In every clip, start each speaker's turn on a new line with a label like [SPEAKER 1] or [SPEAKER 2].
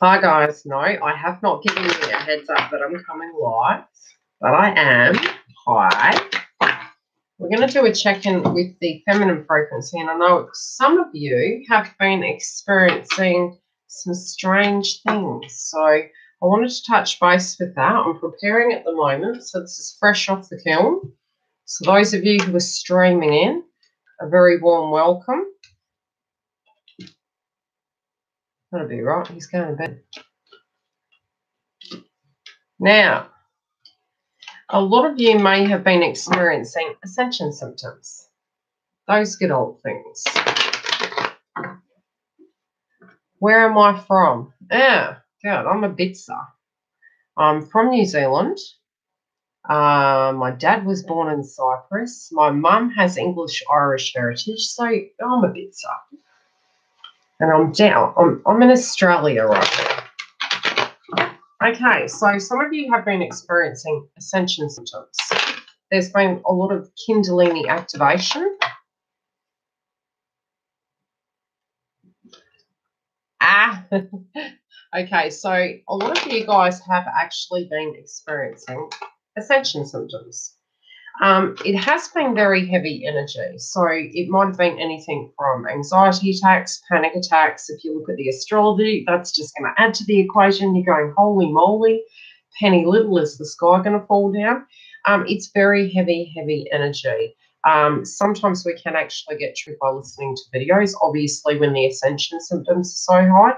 [SPEAKER 1] Hi guys, no, I have not given you a heads up that I'm coming live, but I am. Hi. We're going to do a check-in with the feminine frequency, and I know some of you have been experiencing some strange things, so I wanted to touch base with that. I'm preparing at the moment, so this is fresh off the kiln. So those of you who are streaming in, a very warm welcome. That'll be right, he's going to bed. Now, a lot of you may have been experiencing Ascension symptoms. Those good old things. Where am I from? God, I'm a Bitzer. I'm from New Zealand. My dad was born in Cyprus. My mum has English-Irish heritage, so I'm a Bitzer. And I'm in Australia right now. Okay, so some of you have been experiencing Ascension symptoms. There's been a lot of Kundalini activation. Okay, so a lot of you guys have actually been experiencing Ascension symptoms. It has been very heavy energy, so it might have been anything from anxiety attacks, panic attacks. If you look at the astrology, that's just going to add to the equation. You're going, holy moly, penny little, is the sky going to fall down? It's very heavy energy. Sometimes we can actually get triggered by listening to videos, obviously when the Ascension symptoms are so high.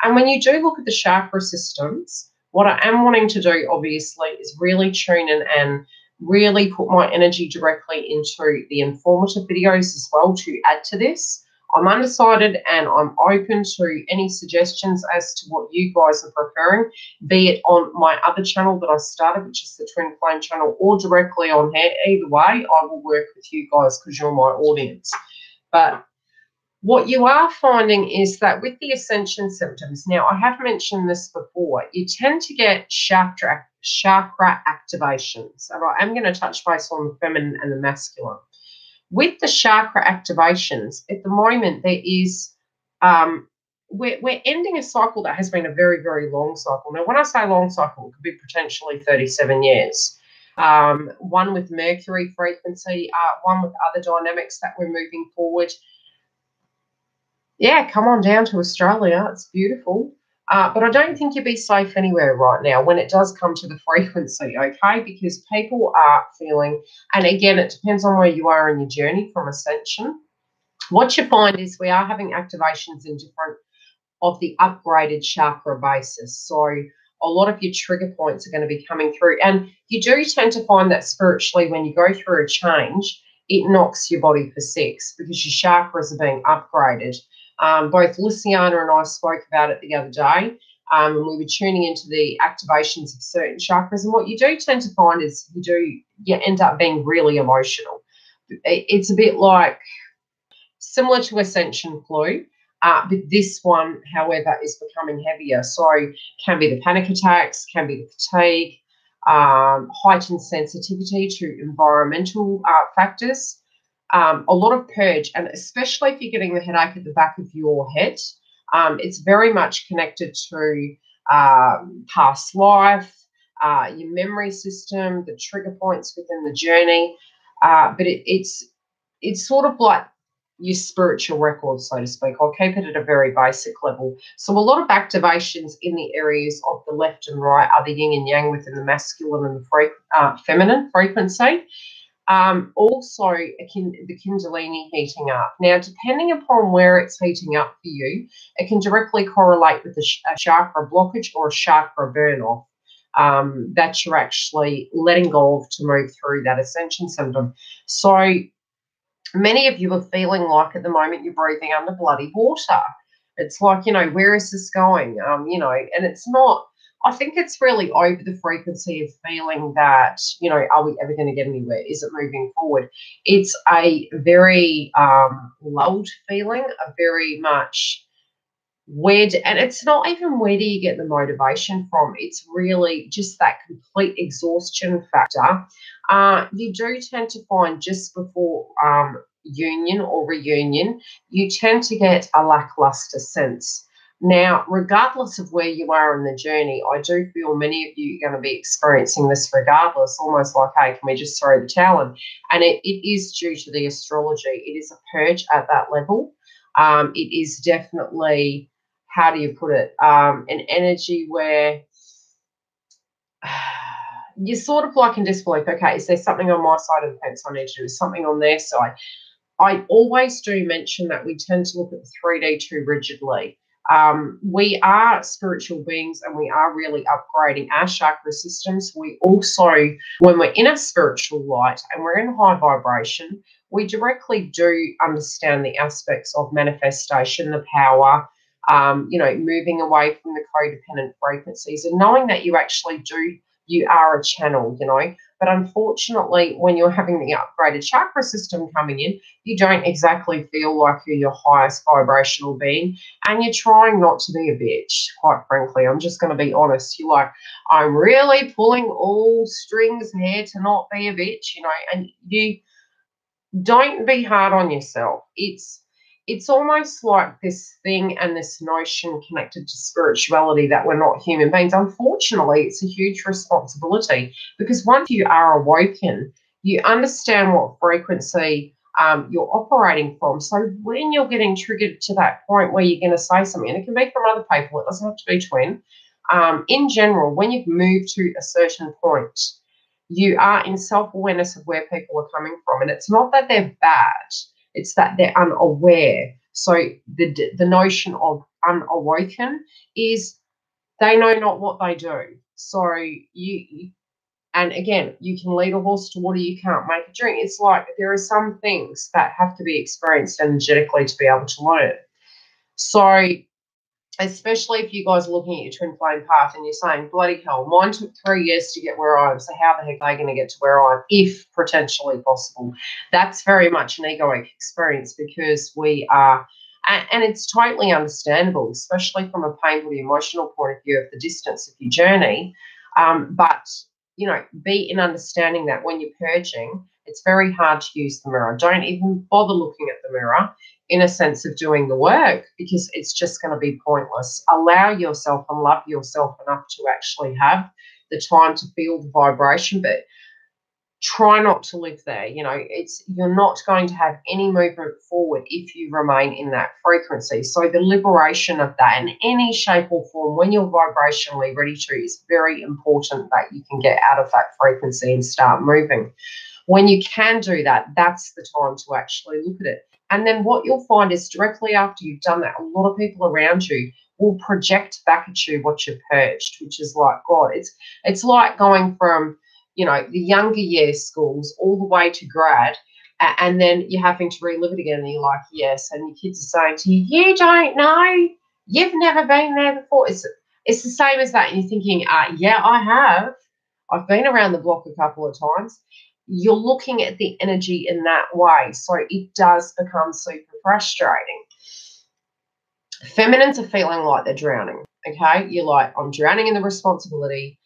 [SPEAKER 1] And when you do look at the chakra systems, what I am wanting to do, obviously, is really tune in and really put my energy directly into the informative videos as well to add to this. I'm undecided and I'm open to any suggestions as to what you guys are preferring, be it on my other channel that I started, which is the Twin Flame channel, or directly on here. Either way, I will work with you guys because you're my audience. But what you are finding is that with the Ascension symptoms, now I have mentioned this before, you tend to get chakra activations. And I am going to touch base on the feminine and the masculine. With the chakra activations, at the moment there is, we're ending a cycle that has been a very long cycle. Now, when I say long cycle, it could be potentially 37 years. One with Mercury frequency, one with other dynamics that we're moving forward. Yeah, come on down to Australia. It's beautiful. But I don't think you'd be safe anywhere right now when it does come to the frequency, okay? Because people are feeling, and again, it depends on where you are in your journey from Ascension. What you find is we are having activations in different of the upgraded chakra basis. So a lot of your trigger points are going to be coming through. And you do tend to find that spiritually when you go through a change, it knocks your body for six because your chakras are being upgraded. Both Luciana and I spoke about it the other day, and we were tuning into the activations of certain chakras. And what you do tend to find is you end up being really emotional. It's a bit like similar to Ascension flu, but this one, however, is becoming heavier. So can be the panic attacks, can be the fatigue, heightened sensitivity to environmental factors. A lot of purge, and especially if you're getting the headache at the back of your head, it's very much connected to past life, your memory system, the trigger points within the journey. But it's sort of like your spiritual record, so to speak. I'll keep it at a very basic level. So a lot of activations in the areas of the left and right are the yin and yang within the masculine and the feminine frequency. Also, the Kundalini heating up. Now, depending upon where it's heating up for you, it can directly correlate with a chakra blockage or a chakra burn-off that you're actually letting go of to move through that Ascension symptom. So many of you are feeling like at the moment you're breathing under bloody water. It's like, where is this going? And it's not. I think it's really over the frequency of feeling that, are we ever going to get anywhere? Is it moving forward? It's a very lulled feeling, a very much weird, and it's not even where do you get the motivation from. It's really just that complete exhaustion factor. You do tend to find just before union or reunion, you tend to get a lackluster sense. Now, regardless of where you are in the journey, I do feel many of you are going to be experiencing this regardless, almost like, hey, can we just throw the towel in? And it is due to the astrology. It is a purge at that level. It is definitely, how do you put it, an energy where you're sort of like in disbelief. Okay, is there something on my side of the fence I need to do? Is something on their side? I always do mention that we tend to look at the 3D too rigidly. We are spiritual beings and we are really upgrading our chakra systems. We also, when we're in a spiritual light and we're in high vibration, we directly do understand the aspects of manifestation, the power, moving away from the codependent frequencies and knowing that you are a channel, But unfortunately, when you're having the upgraded chakra system coming in, you don't exactly feel like you're your highest vibrational being, and you're trying not to be a bitch, quite frankly. I'm just going to be honest. You're like, I'm really pulling all strings here to not be a bitch, and you don't be hard on yourself. It's almost like this thing and this notion connected to spirituality that we're not human beings. Unfortunately, it's a huge responsibility because once you are awoken, you understand what frequency you're operating from. So when you're getting triggered to that point where you're going to say something, and it can be from other people, it doesn't have to be twin. In general, when you've moved to a certain point, you are in self-awareness of where people are coming from. And it's not that they're bad, it's that they're unaware. So the notion of unawoken is they know not what they do. So and again, you can lead a horse to water, you can't make a drink. It's like there are some things that have to be experienced energetically to be able to learn. So especially if you guys are looking at your twin flame path and you're saying, bloody hell, mine took 3 years to get where I am, so how the heck are they going to get to where I am, if potentially possible? That's very much an egoic experience because we are, and it's totally understandable, especially from a painful emotional point of view of the distance of your journey. But, be in understanding that when you're purging, it's very hard to use the mirror. Don't even bother looking at the mirror in a sense of doing the work because it's just going to be pointless. Allow yourself and love yourself enough to actually have the time to feel the vibration, but try not to live there. You're not going to have any movement forward if you remain in that frequency. So the liberation of that in any shape or form when you're vibrationally ready to is very important that you can get out of that frequency and start moving. When you can do that, that's the time to actually look at it. And then what you'll find is directly after you've done that, a lot of people around you will project back at you what you've purged, which is like, God, it's like going from, the younger year schools all the way to grad, and then you're having to relive it again, and you're like, yes, and your kids are saying to you, you don't know, you've never been there before. It's the same as that, and you're thinking, yeah, I have. I've been around the block a couple of times. You're looking at the energy in that way, so it does become super frustrating. Feminines are feeling like they're drowning, okay? You're like, I'm drowning in the responsibility.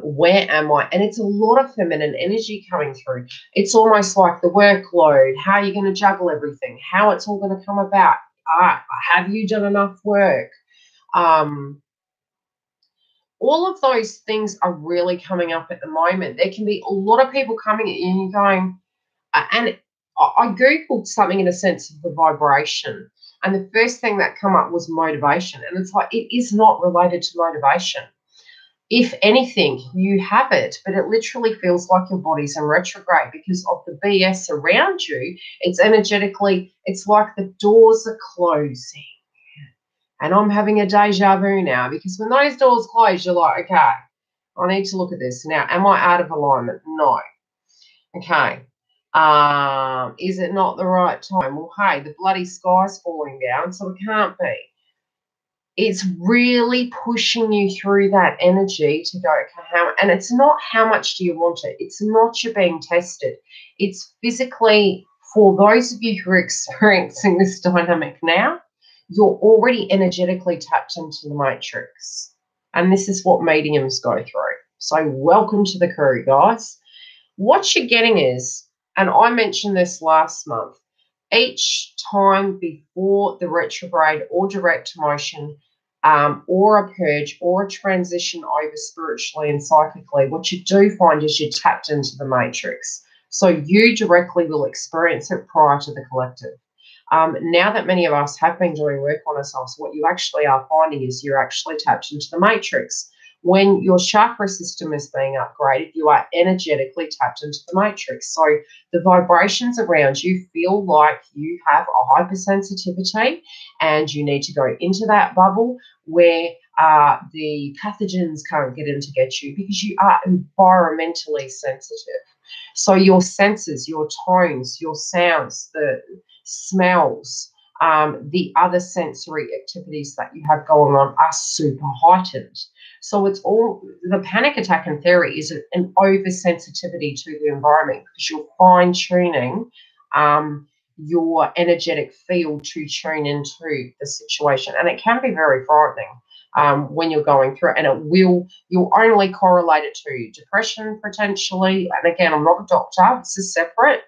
[SPEAKER 1] Where am I? And it's a lot of feminine energy coming through. It's almost like the workload, how you're going to juggle everything, how it's all going to come about. Have you done enough work? All of those things are really coming up at the moment. There can be a lot of people coming at you and you're going, and I Googled something in a sense of the vibration. And the first thing that come up was motivation. And it's like, it is not related to motivation. If anything, you have it, but it literally feels like your body's in retrograde because of the BS around you. It's energetically, it's like the doors are closing. And I'm having a deja vu now because when those doors close, you're like, okay, I need to look at this. Now, am I out of alignment? No. Okay. Is it not the right time? Well, hey, the bloody sky's falling down, so it can't be. It's really pushing you through that energy to go, okay, and it's not how much do you want it. It's not you being tested. It's physically, for those of you who are experiencing this dynamic now, you're already energetically tapped into the matrix. And this is what mediums go through. So welcome to the crew, guys. What you're getting is, and I mentioned this last month, each time before the retrograde or direct motion, or a purge or a transition over spiritually and psychically, what you do find is you're tapped into the matrix. So you directly will experience it prior to the collective. Now that many of us have been doing work on ourselves, what you actually are finding is you're actually tapped into the matrix. When your chakra system is being upgraded, you are energetically tapped into the matrix. So the vibrations around you feel like you have a hypersensitivity and you need to go into that bubble where the pathogens can't get in to get you because you are environmentally sensitive. So your senses, your tones, your sounds, the smells, the other sensory activities that you have going on are super heightened. So it's all, the panic attack in theory is an oversensitivity to the environment because you're fine tuning your energetic field to tune into the situation. And it can be very frightening when you're going through it. And you'll only correlate it to depression potentially. And again, I'm not a doctor, this is separate.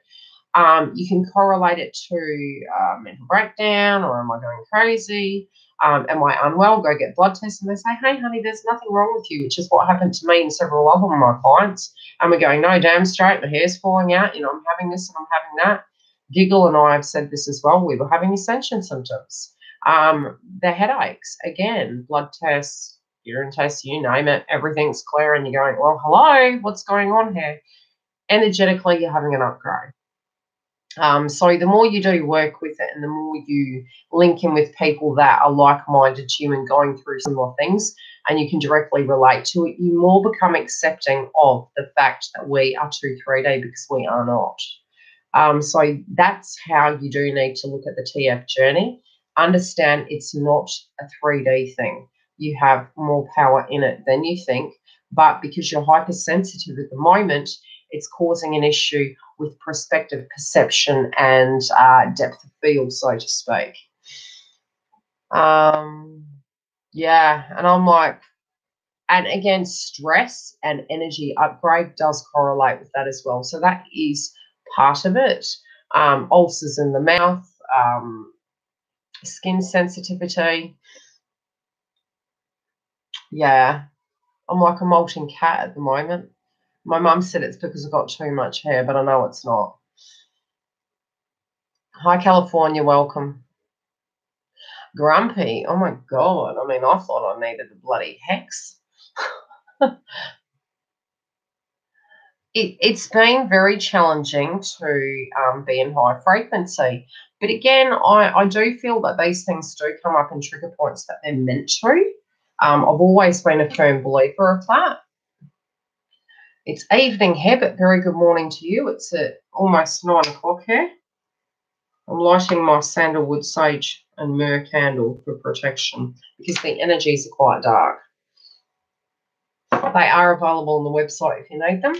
[SPEAKER 1] You can correlate it to mental breakdown, or am I going crazy? Am I unwell? Go get blood tests. And they say, hey, honey, there's nothing wrong with you, which is what happened to me and several other of my clients. And we're going, no, damn straight, my hair's falling out. I'm having this and I'm having that. Giggle and I have said this as well. We were having Ascension symptoms. The headaches, again, blood tests, urine tests, you name it, everything's clear. And you're going, well, hello, what's going on here? Energetically, you're having an upgrade. So the more you do work with it and the more you link in with people that are like-minded to you and going through similar things and you can directly relate to it, you more become accepting of the fact that we are 3D because we are not. So that's how you do need to look at the TF journey. Understand it's not a 3D thing. You have more power in it than you think, but because you're hypersensitive at the moment, it's causing an issue with perspective, perception, and depth of field, so to speak. Yeah, and I'm like, and again, stress and energy upgrade does correlate with that as well. So that is part of it. Ulcers in the mouth, skin sensitivity. Yeah, I'm like a molting cat at the moment. My mum said it's because I've got too much hair, but I know it's not. Hi, California, welcome. Grumpy, oh my God. I mean, I thought I needed a bloody hex. It's been very challenging to be in high frequency. But again, I do feel that these things do come up in trigger points that they're meant to. I've always been a firm believer of that. It's evening here, but very good morning to you. It's at almost 9 o'clock here. I'm lighting my sandalwood, sage and myrrh candle for protection because the energies are quite dark. They are available on the website if you need them.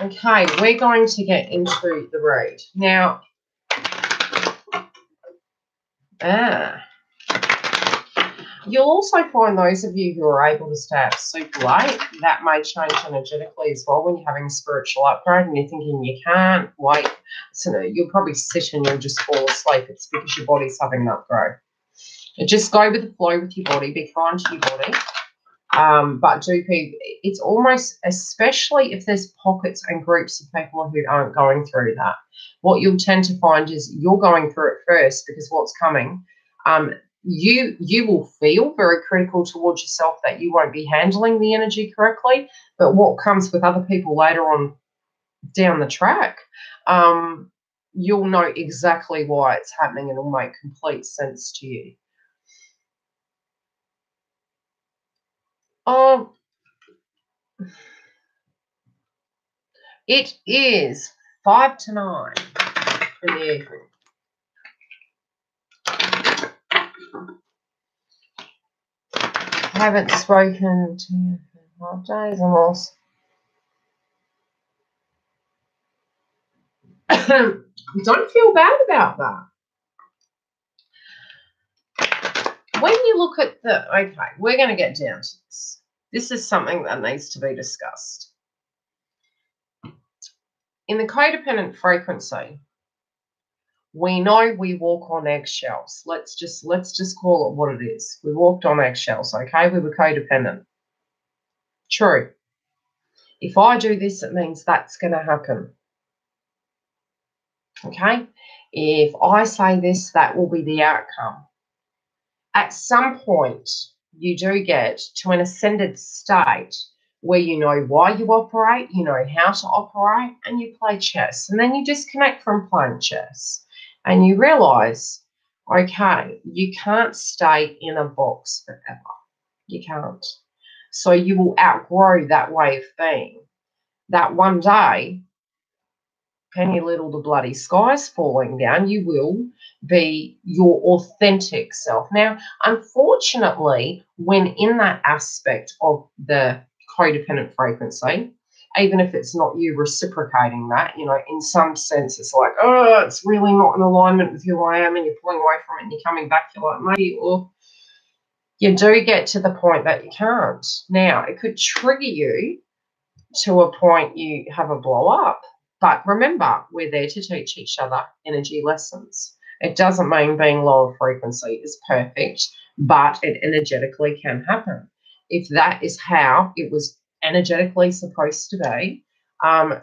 [SPEAKER 1] Okay, we're going to get into the read. Now, you'll also find those of you who are able to stay up super late, that may change energetically as well when you're having a spiritual upgrade and you're thinking you can't wait. So you'll probably sit and you'll just fall asleep. It's because your body's having an upgrade. Just go with the flow with your body. Be kind to your body. But do people, it's almost, especially if there's pockets and groups of people who aren't going through that, what you'll tend to find is you're going through it first because what's coming, you will feel very critical towards yourself that you won't be handling the energy correctly, but what comes with other people later on down the track, you'll know exactly why it's happening and it'll make complete sense to you. It is 5 to 9 in the evening. I haven't spoken to you for 5 days almost. Don't feel bad about that. When you look at okay, we're going to get down to this. This is something that needs to be discussed. In the codependent frequency, We know we walk on eggshells. Let's just call it what it is. We walked on eggshells, okay? We were codependent. True. If I do this, it means that's going to happen. Okay? If I say this, that will be the outcome. At some point, you do get to an ascended state where you know why you operate, you know how to operate, and you play chess. And then you disconnect from playing chess and you realize, okay, you can't stay in a box forever. You can't. So you will outgrow that way of being. That one day, penny little the bloody sky's falling down, you will be your authentic self. Now, unfortunately, when in that aspect of the codependent frequency, even if it's not you reciprocating that, you know, in some sense it's like, oh, it's really not in alignment with who I am, and you're pulling away from it and you're coming back, you're like, maybe, or you do get to the point that you can't. Now, it could trigger you to a point you have a blow up. But remember, we're there to teach each other energy lessons. It doesn't mean being lower frequency is perfect, but it energetically can happen. If that is how it was energetically supposed to be,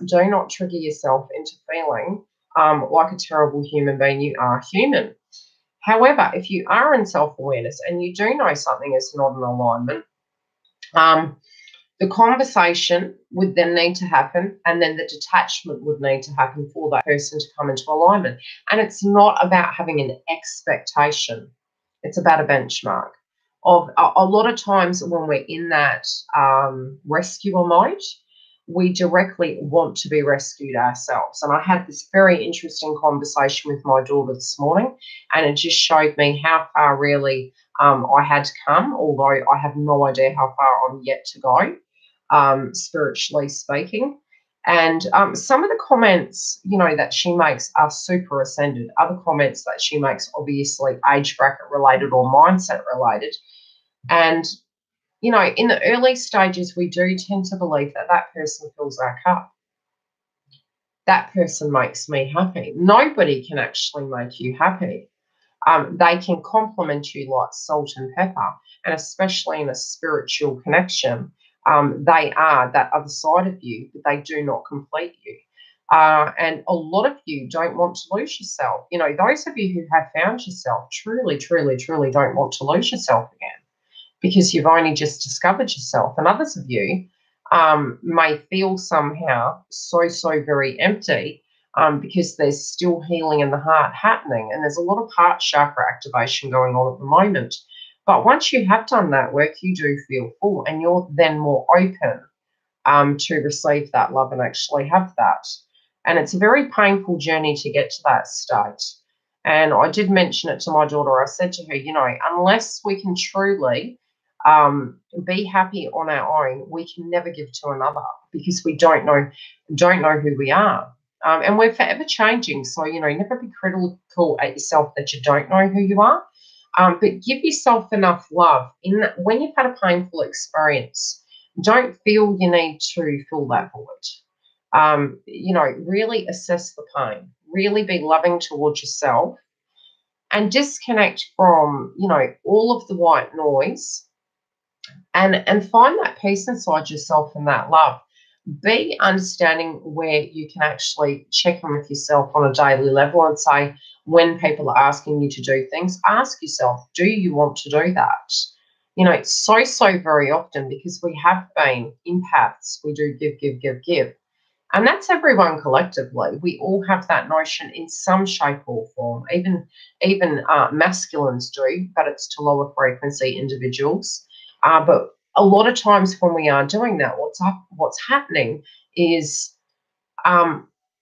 [SPEAKER 1] do not trigger yourself into feeling like a terrible human being. You are human. However, if you are in self-awareness and you do know something is not in alignment, the conversation would then need to happen, and then the detachment would need to happen for that person to come into alignment. And it's not about having an expectation. It's about a benchmark. A lot of times when we're in that rescuer mode, we directly want to be rescued ourselves. And I had this very interesting conversation with my daughter this morning, and it just showed me how far really I had to come, although I have no idea how far I'm yet to go. Spiritually speaking. And some of the comments, you know, that she makes are super ascended. Other comments that she makes, obviously age bracket related or mindset related. And, you know, in the early stages, we do tend to believe that that person fills our cup. That person makes me happy. Nobody can actually make you happy. They can complement you like salt and pepper, and especially in a spiritual connection. They are that other side of you, but they do not complete you. And a lot of you don't want to lose yourself. You know, those of you who have found yourself truly, truly, truly don't want to lose yourself again, because you've only just discovered yourself. And others of you may feel somehow so very empty, because there's still healing in the heart happening. And there's a lot of heart chakra activation going on at the moment. But once you have done that work, you do feel full, and you're then more open to receive that love and actually have that. And it's a very painful journey to get to that state. And I did mention it to my daughter. I said to her, you know, unless we can truly be happy on our own, we can never give to another, because we don't know who we are. And we're forever changing. So, you know, never be critical at yourself that you don't know who you are. But give yourself enough love in that when you've had a painful experience. Don't feel you need to fill that void. You know, really assess the pain. Really be loving towards yourself, and disconnect from, you know, all of the white noise, and find that peace inside yourself and that love. Be understanding where you can actually check in with yourself on a daily level and say, when people are asking you to do things, ask yourself, do you want to do that? You know, it's so very often, because we have been empaths, we do give. And that's everyone collectively. We all have that notion in some shape or form. Even masculines do, but it's to lower frequency individuals. But a lot of times when we are doing that, what's happening is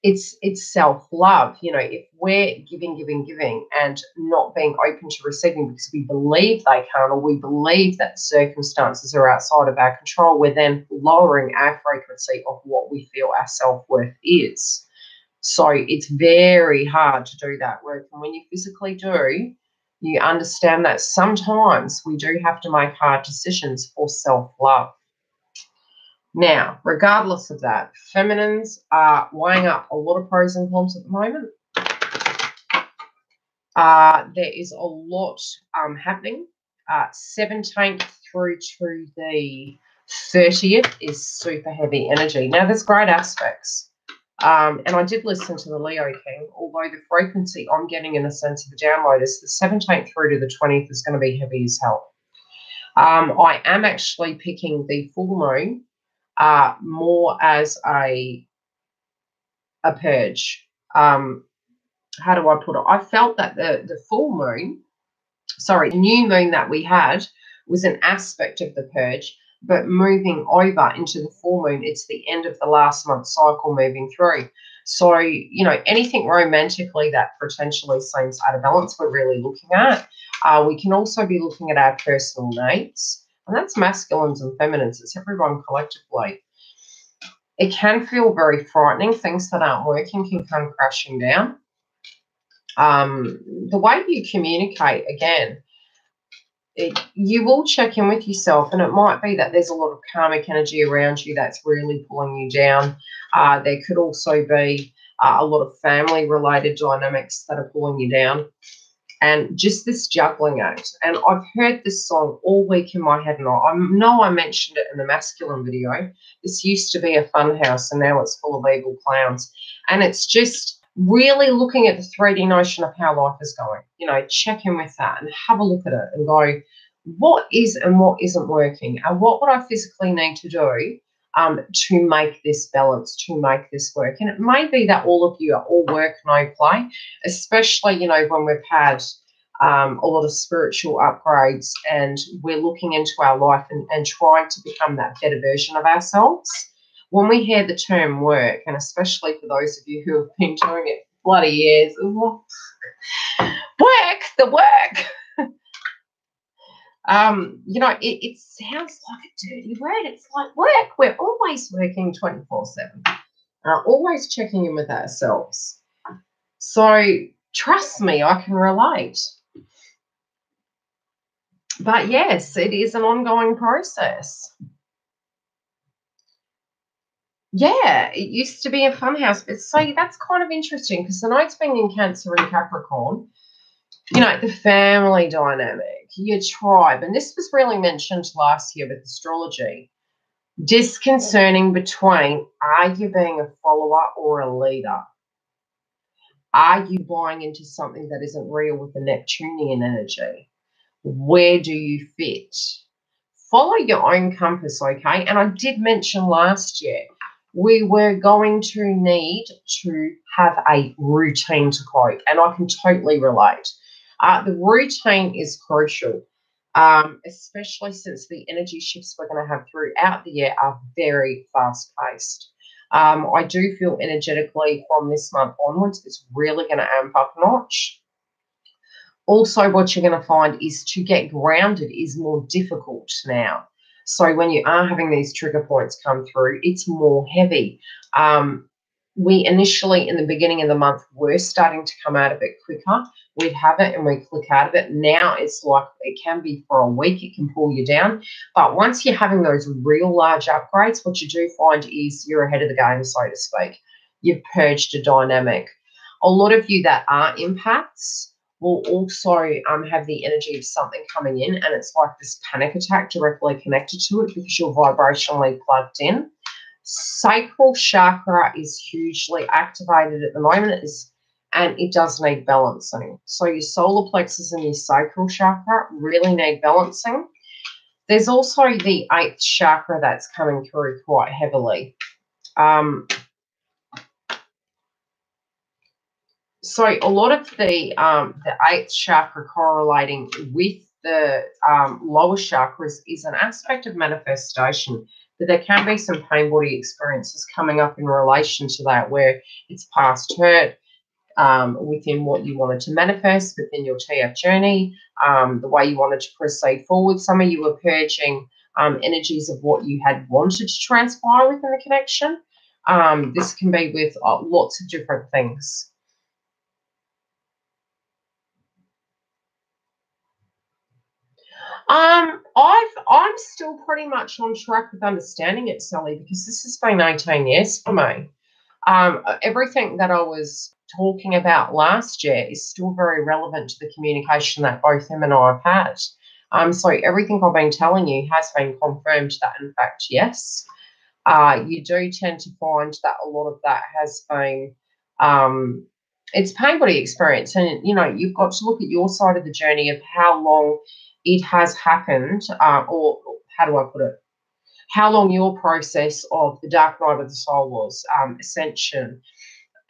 [SPEAKER 1] it's self-love. You know, if we're giving and not being open to receiving because we believe they can't, or we believe that the circumstances are outside of our control, we're then lowering our frequency of what we feel our self-worth is. So it's very hard to do that work. And when you physically do, you understand that sometimes we do have to make hard decisions for self-love. Now, regardless of that, feminines are weighing up a lot of pros and cons at the moment. There is a lot happening. 17th through to the 30th is super heavy energy. Now, there's great aspects. And I did listen to the Leo King, although the frequency I'm getting in a sense of the download is the 17th through to the 20th is going to be heavy as hell. I am actually picking the full moon more as a purge. How do I put it? I felt that the full moon, sorry, the new moon that we had was an aspect of the purge, but moving over into the full moon, it's the end of the last month cycle moving through. So, you know, anything romantically that potentially seems out of balance, we're really looking at. We can also be looking at our personal needs, and that's masculines and feminines. It's everyone collectively. It can feel very frightening. Things that aren't working can come crashing down. The way you communicate, again, you will check in with yourself, and it might be that there's a lot of karmic energy around you that's really pulling you down. There could also be a lot of family-related dynamics that are pulling you down, and just this juggling act. And I've heard this song all week in my head, and I know I mentioned it in the masculine video. This used to be a fun house, and now it's full of evil clowns. And it's just really looking at the 3D notion of how life is going. You know, check in with that and have a look at it and go, what is and what isn't working? And what would I physically need to do to make this balance, to make this work? And it may be that all of you are all work, no play, especially, you know, when we've had a lot of spiritual upgrades and we're looking into our life and trying to become that better version of ourselves. When we hear the term work, and especially for those of you who have been doing it for bloody years, work, the work. You know, it sounds like a dirty word. It's like work. We're always working 24/7, always checking in with ourselves. So trust me, I can relate. But yes, it is an ongoing process. Yeah, it used to be a fun house. But so that's kind of interesting because the note's being in Cancer and Capricorn. You know, the family dynamic, your tribe. And this was really mentioned last year with astrology. Disconcerting between, are you being a follower or a leader? Are you buying into something that isn't real with the Neptunian energy? Where do you fit? Follow your own compass, okay? And I did mention last year, we were going to need to have a routine to cope, and I can totally relate. The routine is crucial, especially since the energy shifts we're going to have throughout the year are very fast-paced. I do feel energetically from this month onwards, it's really going to amp up a notch. Also, what you're going to find is to get grounded is more difficult now. So when you are having these trigger points come through, it's more heavy. We initially, in the beginning of the month, were starting to come out of it quicker. We'd have it and we click out of it. Now it's like it can be for a week. It can pull you down. But once you're having those real large upgrades, what you do find is you're ahead of the game, so to speak. You've purged a dynamic. A lot of you that are empaths will also have the energy of something coming in, and it's like this panic attack directly connected to it because you're vibrationally plugged in. Sacral chakra is hugely activated at the moment, and it does need balancing. So your solar plexus and your sacral chakra really need balancing. There's also the 8th chakra that's coming through quite heavily. So a lot of the 8th chakra correlating with the lower chakras is an aspect of manifestation, but there can be some pain body experiences coming up in relation to that where it's past hurt within what you wanted to manifest within your TF journey, the way you wanted to proceed forward. Some of you were purging energies of what you had wanted to transpire within the connection. This can be with lots of different things. I'm still pretty much on track with understanding it, Sally, because this has been 18 years for me. Everything that I was talking about last year is still very relevant to the communication that both him and I have had. So everything I've been telling you has been confirmed that, in fact, yes. You do tend to find that a lot of that has been, it's pain body experience. And, you know, you've got to look at your side of the journey of how long it has happened, or how do I put it? How long your process of the dark night of the soul was, Ascension.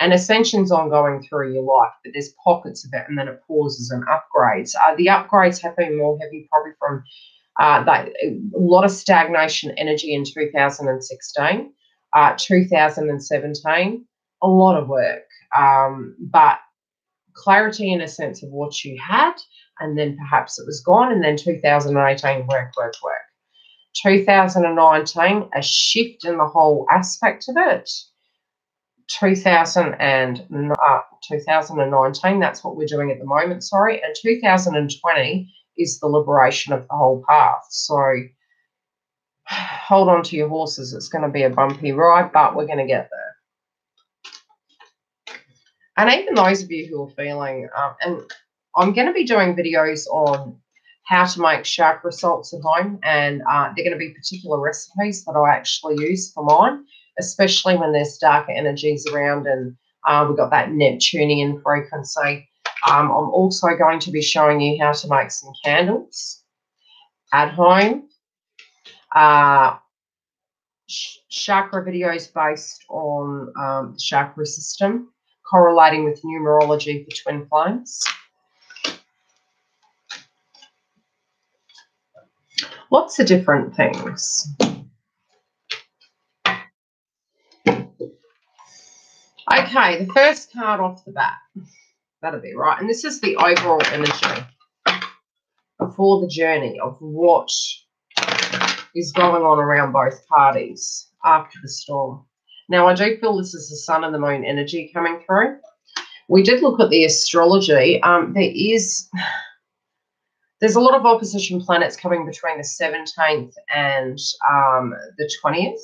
[SPEAKER 1] And Ascension's ongoing through your life, but there's pockets of it, and then it pauses and upgrades. The upgrades have been more heavy, probably from a lot of stagnation energy in 2016, 2017, a lot of work, but clarity in a sense of what you had, and then perhaps it was gone, and then 2018, work. 2019, a shift in the whole aspect of it. 2019, that's what we're doing at the moment, sorry, and 2020 is the liberation of the whole path. So hold on to your horses. It's going to be a bumpy ride, but we're going to get there. And even those of you who are feeling, and I'm going to be doing videos on how to make chakra salts at home, and they're going to be particular recipes that I actually use for mine, especially when there's darker energies around, and we've got that Neptunian frequency. I'm also going to be showing you how to make some candles at home. Chakra videos based on the chakra system, correlating with numerology for twin flames. Lots of different things. Okay, the first card off the bat. That'll be right. And this is the overall energy for the journey of what is going on around both parties after the storm. Now, I do feel this is the sun and the moon energy coming through. We did look at the astrology. There's a lot of opposition planets coming between the 17th and the 20th.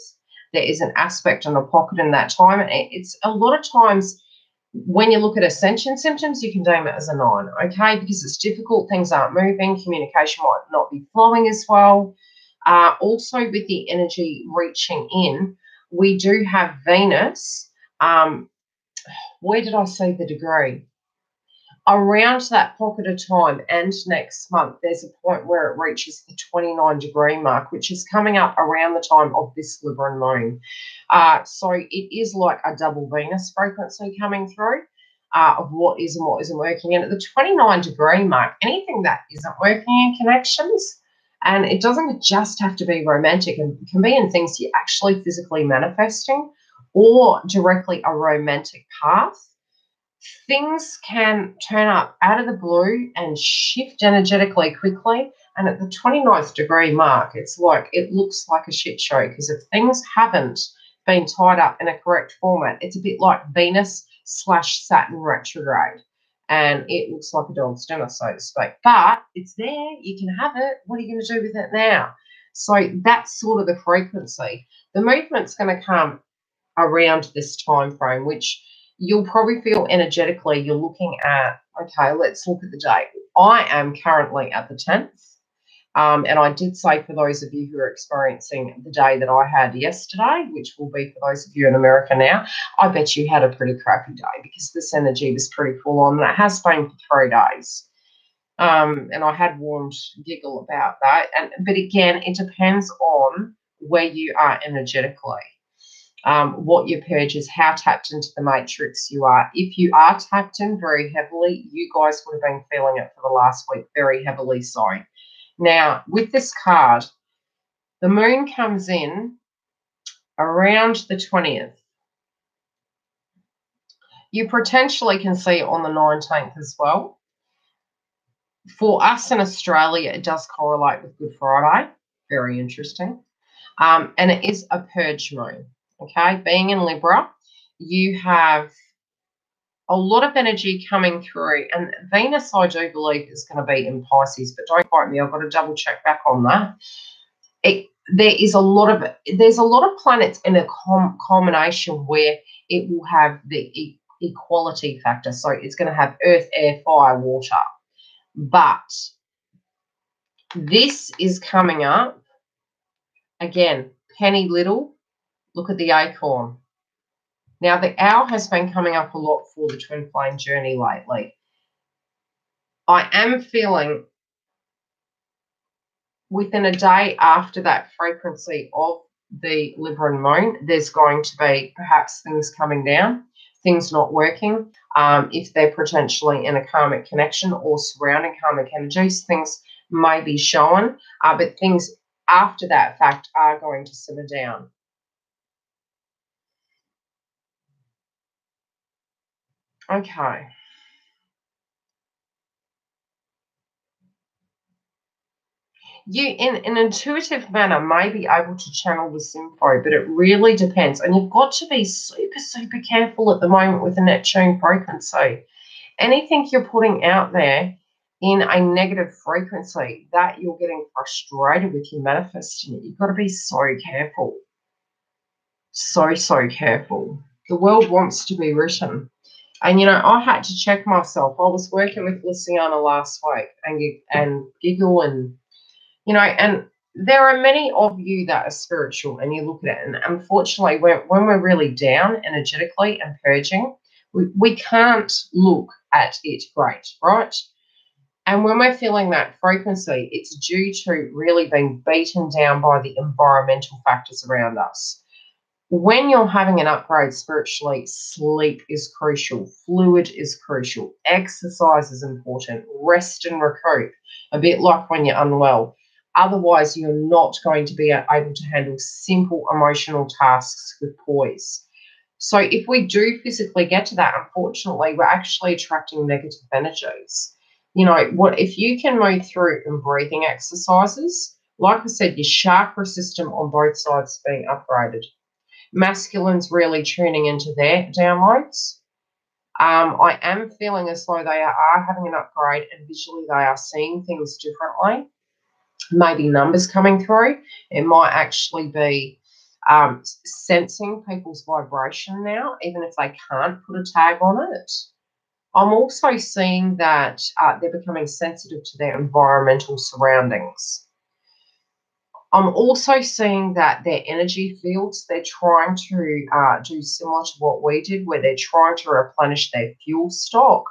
[SPEAKER 1] There is an aspect and a pocket in that time. It's a lot of times when you look at Ascension symptoms, you can deem it as a 9, okay, because it's difficult. Things aren't moving. Communication might not be flowing as well. Also, with the energy reaching in, we do have Venus. Where did I see the degree? Around that pocket of time, and next month, there's a point where it reaches the 29-degree mark, which is coming up around the time of this Libra moon. So it is like a double Venus frequency coming through of what is and what isn't working. And at the 29-degree mark, anything that isn't working in connections, and it doesn't just have to be romantic, and it can be in things you're actually physically manifesting or directly a romantic path. Things can turn up out of the blue and shift energetically quickly. And at the 29th degree mark, it's like, it looks like a shit show, because if things haven't been tied up in a correct format, it's a bit like Venus/Saturn retrograde. And it looks like a dog's dinner, so to speak. But it's there. You can have it. What are you going to do with it now? So that's sort of the frequency. The movement's going to come around this time frame, which you'll probably feel energetically. You're looking at, okay, let's look at the date. I am currently at the 10th. And I did say, for those of you who are experiencing the day that I had yesterday, which will be for those of you in America now, I bet you had a pretty crappy day, because this energy was pretty full on, and it has been for 3 days. And I had warned Giggle about that. But again, it depends on where you are energetically. What your purge is, how tapped into the matrix you are. If you are tapped in very heavily, you guys would have been feeling it for the last week very heavily. So now with this card, the moon comes in around the 20th. You potentially can see it on the 19th as well. For us in Australia, it does correlate with Good Friday. Very interesting. And it is a purge moon. Okay, being in Libra, you have a lot of energy coming through, and Venus, I do believe, is going to be in Pisces, but don't quote me. I've got to double check back on that. There's a lot of planets in a combination where it will have it equality factor. So it's going to have earth, air, fire, water. But this is coming up, again, penny little. Look at the acorn. Now, the owl has been coming up a lot for the twin flame journey lately. I am feeling within a day after that frequency of the Libra and Moon, there's going to be perhaps things coming down, things not working. If they're potentially in a karmic connection or surrounding karmic energies, things may be shown, but things after that fact are going to simmer down. Okay. You, in an intuitive manner, may be able to channel this info, but it really depends. And you've got to be super, super careful at the moment with the Neptune frequency. Anything you're putting out there in a negative frequency that you're getting frustrated with, you manifesting it, you've got to be so careful. So, so careful. The world wants to be written. And, you know, I had to check myself. I was working with Luciana last week and Giggle and, you know, and there are many of you that are spiritual and you look at it. And unfortunately, when we're really down energetically and purging, we can't look at it great, right? And when we're feeling that frequency, it's due to really being beaten down by the environmental factors around us. When you're having an upgrade spiritually, sleep is crucial, fluid is crucial, exercise is important, rest and recoup, a bit like when you're unwell. Otherwise, you're not going to be able to handle simple emotional tasks with poise. So if we do physically get to that, unfortunately, we're actually attracting negative energies. You know, what if you can move through in breathing exercises, like I said, your chakra system on both sides being upgraded. Masculine's really tuning into their downloads. I am feeling as though they are having an upgrade and visually they are seeing things differently. Maybe numbers coming through. It might actually be sensing people's vibration now, even if they can't put a tag on it. I'm also seeing that they're becoming sensitive to their environmental surroundings. I'm also seeing that their energy fields, they're trying to do similar to what we did, where they're trying to replenish their fuel stock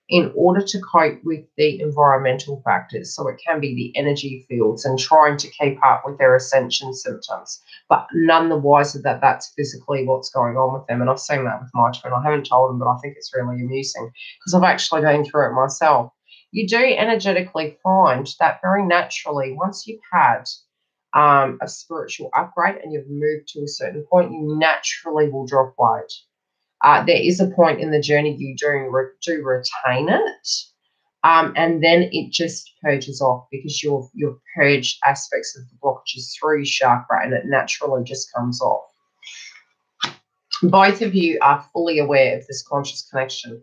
[SPEAKER 1] in order to cope with the environmental factors. So it can be the energy fields and trying to keep up with their ascension symptoms, but none the wiser that that's physically what's going on with them. And I've seen that with my twin. I haven't told them, but I think it's really amusing because I've actually been through it myself. You do energetically find that very naturally, once you've had a spiritual upgrade and you've moved to a certain point, you naturally will drop weight. There is a point in the journey you do retain it, and then it just purges off because you've purged aspects of the blockages through your chakra and it naturally just comes off. Both of you are fully aware of this conscious connection.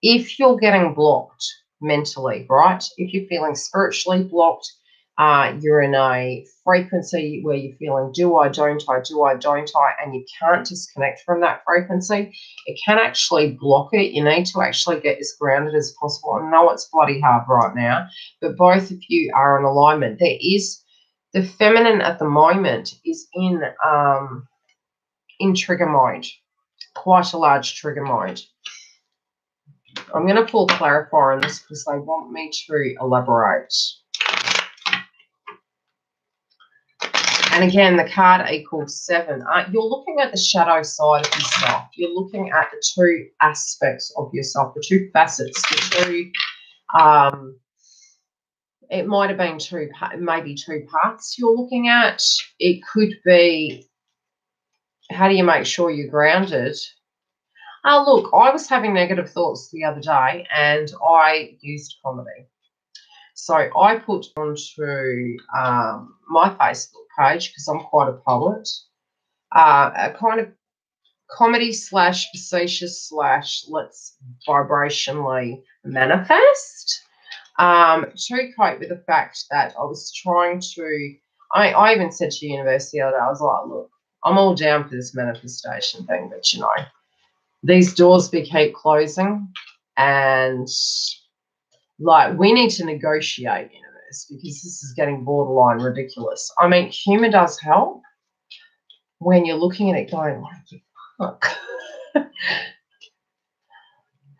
[SPEAKER 1] If you're getting blocked mentally, right, if you're feeling spiritually blocked, you're in a frequency where you're feeling do I, don't I, do I, don't I, and you can't disconnect from that frequency, it can actually block it. You need to actually get as grounded as possible. I know it's bloody hard right now, but both of you are in alignment. There is the feminine at the moment is in trigger mode, quite a large trigger mode. I'm going to pull clarifier on this because they want me to elaborate. And again, the card equals 7. You're looking at the shadow side of yourself. You're looking at the two aspects of yourself, the two facets, the two, it might have been maybe two parts you're looking at. It could be, how do you make sure you're grounded? Look, I was having negative thoughts the other day and I used comedy. So I put onto my Facebook page, because I'm quite a poet, a kind of comedy / facetious / let's vibrationally manifest to cope with the fact that I was trying to, I even said to university the other day, I was like, look, I'm all down for this manifestation thing, but you know, these doors we keep closing, and like we need to negotiate, universe, because this is getting borderline ridiculous. I mean, humor does help when you're looking at it going, what the fuck?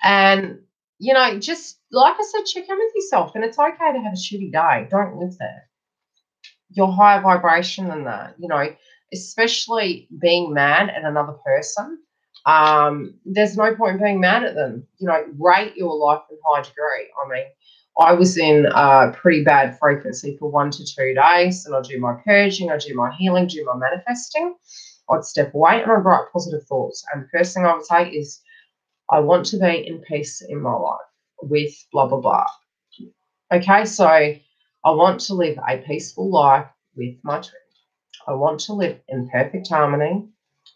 [SPEAKER 1] And, you know, just like I said, check in with yourself, and it's okay to have a shitty day. Don't live there. You're higher vibration than that, you know, especially being mad at another person. There's no point in being mad at them. You know, rate your life in high degree. I mean, I was in a pretty bad frequency for 1 to 2 days, and I do my purging, I do my healing, do my manifesting. I'd step away and I'd write positive thoughts. And the first thing I would say is, I want to be in peace in my life with blah, blah, blah. Okay, so I want to live a peaceful life with my twin. I want to live in perfect harmony,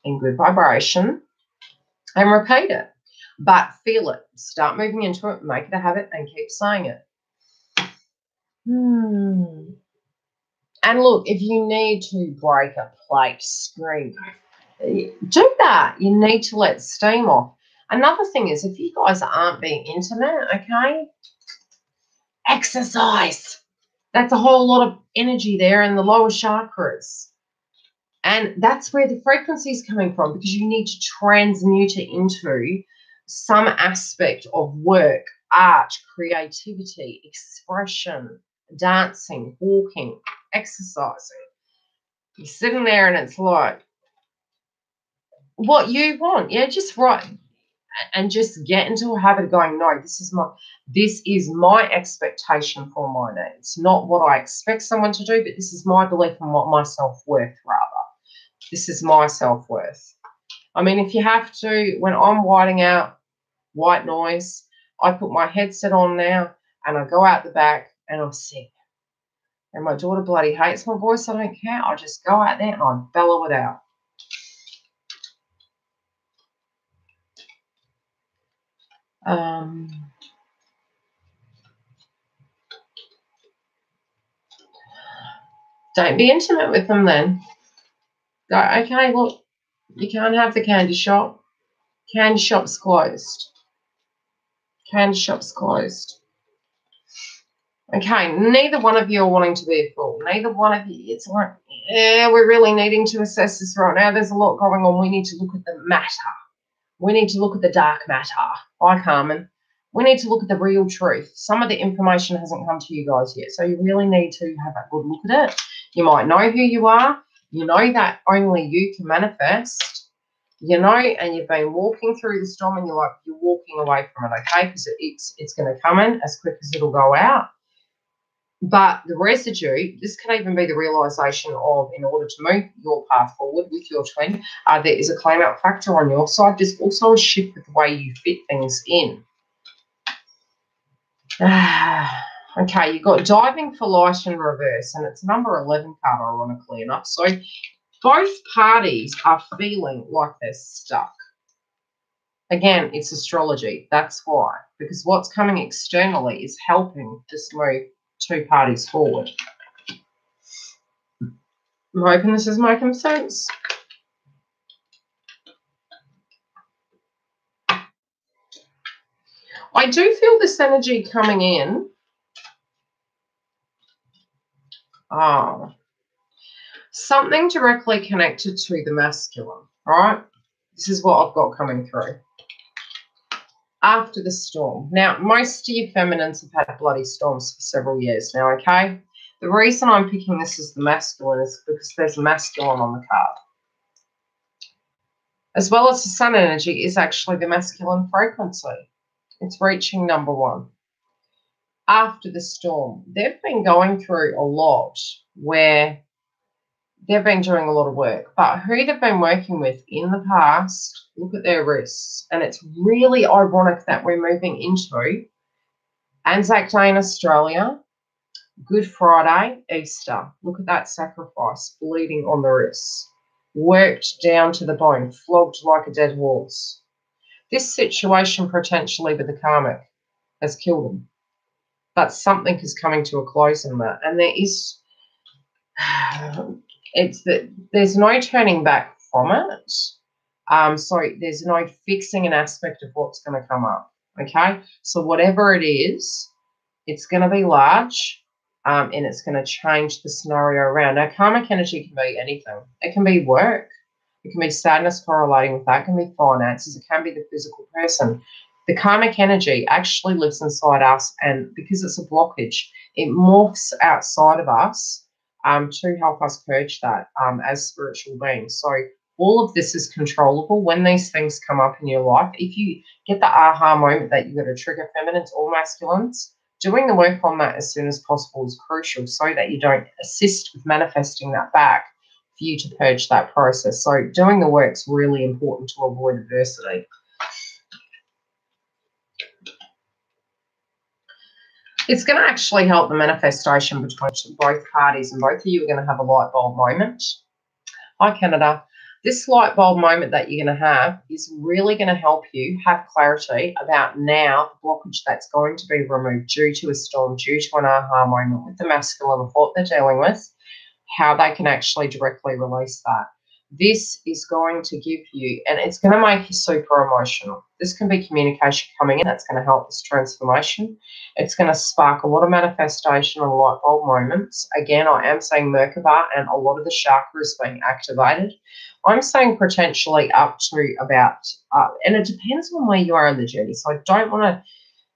[SPEAKER 1] in good vibration, and repeat it. But feel it. Start moving into it, make it a habit, and keep saying it. And look, if you need to break a plate, scream, do that. You need to let steam off. Another thing is, if you guys aren't being intimate, okay, exercise. That's a whole lot of energy there in the lower chakras. And that's where the frequency is coming from, because you need to transmute it into some aspect of work, art, creativity, expression, dancing, walking, exercising. You're sitting there and it's like, what you want. Yeah, just right. And just get into a habit of going, no, this is my expectation for my needs, not what I expect someone to do, but this is my belief and what my self-worth, rather. This is my self-worth. I mean, if you have to, when I'm whiting out white noise, I put my headset on now and I go out the back and I sing. And my daughter bloody hates my voice. I don't care. I just go out there and I bellow it out. Don't be intimate with them then. Go, okay, look, you can't have the candy shop. Candy shop's closed. Candy shop's closed. Okay, neither one of you are wanting to be a fool. Neither one of you. It's like, yeah, we're really needing to assess this right now. There's a lot going on. We need to look at the matter. We need to look at the dark matter. Hi, Carmen. We need to look at the real truth. Some of the information hasn't come to you guys yet, so you really need to have a good look at it. You might know who you are. You know that only you can manifest. You know, and you've been walking through the storm and you're walking away from it, okay? Because it's going to come in as quick as it'll go out. But the residue, this can even be the realisation of, in order to move your path forward with your twin, there is a claim-out factor on your side. There's also a shift with the way you fit things in. Okay, you've got diving for light in reverse, and it's number 11 card, ironically enough. So both parties are feeling like they're stuck. Again, it's astrology. That's why. Because what's coming externally is helping this move two parties forward. I'm hoping this is making sense. I do feel this energy coming in. Something directly connected to the masculine, right? This is what I've got coming through. After the storm. Now, most of you feminines have had bloody storms for several years now, okay? The reason I'm picking this as the masculine is because there's masculine on the card. As well as the sun energy is actually the masculine frequency. It's reaching number 1. After the storm, they've been going through a lot where they've been doing a lot of work. But who they've been working with in the past, look at their wrists. And it's really ironic that we're moving into Anzac Day in Australia, Good Friday, Easter. Look at that sacrifice, bleeding on the wrists, worked down to the bone, flogged like a dead horse. This situation potentially with the Karmic has killed them. But something is coming to a close in that. And there is, there's no turning back from it. So there's no fixing an aspect of what's going to come up. Okay, so whatever it is, it's going to be large, and it's going to change the scenario around. Now, karmic energy can be anything. It can be work. It can be sadness correlating with that. It can be finances. It can be the physical person. The karmic energy actually lives inside us, and because it's a blockage, it morphs outside of us to help us purge that as spiritual beings. So all of this is controllable. When these things come up in your life, if you get the aha moment that you've got to trigger feminines or masculines, doing the work on that as soon as possible is crucial so that you don't assist with manifesting that back for you to purge that process. So doing the work is really important to avoid adversity. It's going to actually help the manifestation between both parties, and both of you are going to have a light bulb moment. Hi, Canada. This light bulb moment that you're going to have is really going to help you have clarity about now the blockage that's going to be removed due to a storm, due to an aha moment with the masculine of what they're dealing with, how they can actually directly release that. This is going to give you, and it's going to make you super emotional. This can be communication coming in that's going to help this transformation. It's going to spark a lot of manifestation and light bulb moments. Again, I am saying Merkaba and a lot of the chakras being activated. I'm saying potentially up to about, and it depends on where you are in the journey. So I don't want to,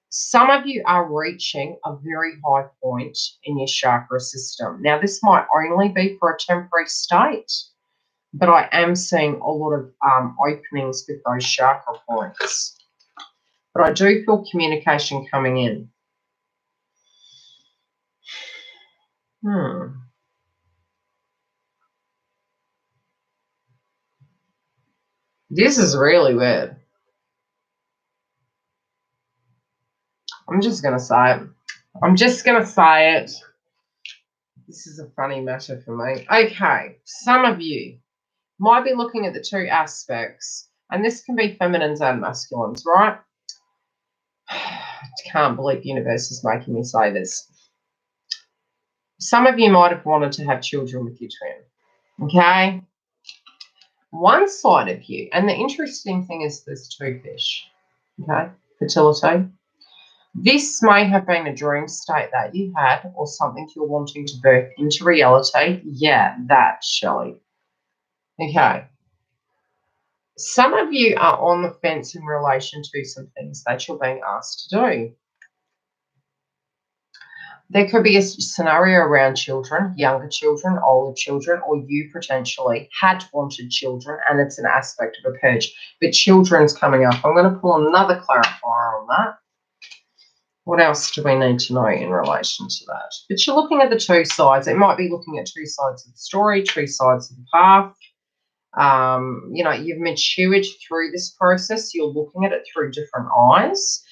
[SPEAKER 1] some of you are reaching a very high point in your chakra system. Now, this might only be for a temporary state, but I am seeing a lot of openings with those chakra points. But I do feel communication coming in. This is really weird. I'm just going to say it. I'm just going to say it. This is a funny matter for me. Okay, some of you might be looking at the two aspects, and this can be feminines and masculines, right? I can't believe the universe is making me say this. Some of you might have wanted to have children with your twin, okay? One side of you, and the interesting thing is there's two fish, okay? Fertility. This may have been a dream state that you had or something you're wanting to birth into reality. Yeah, that, Shelley. Okay. Some of you are on the fence in relation to some things that you're being asked to do. There could be a scenario around children, younger children, older children, or you potentially had wanted children, and it's an aspect of a purge. But children's coming up. I'm going to pull another clarifier on that. What else do we need to know in relation to that? But you're looking at the two sides. It might be looking at two sides of the story, two sides of the path. You know, you've matured through this process. You're looking at it through different eyes.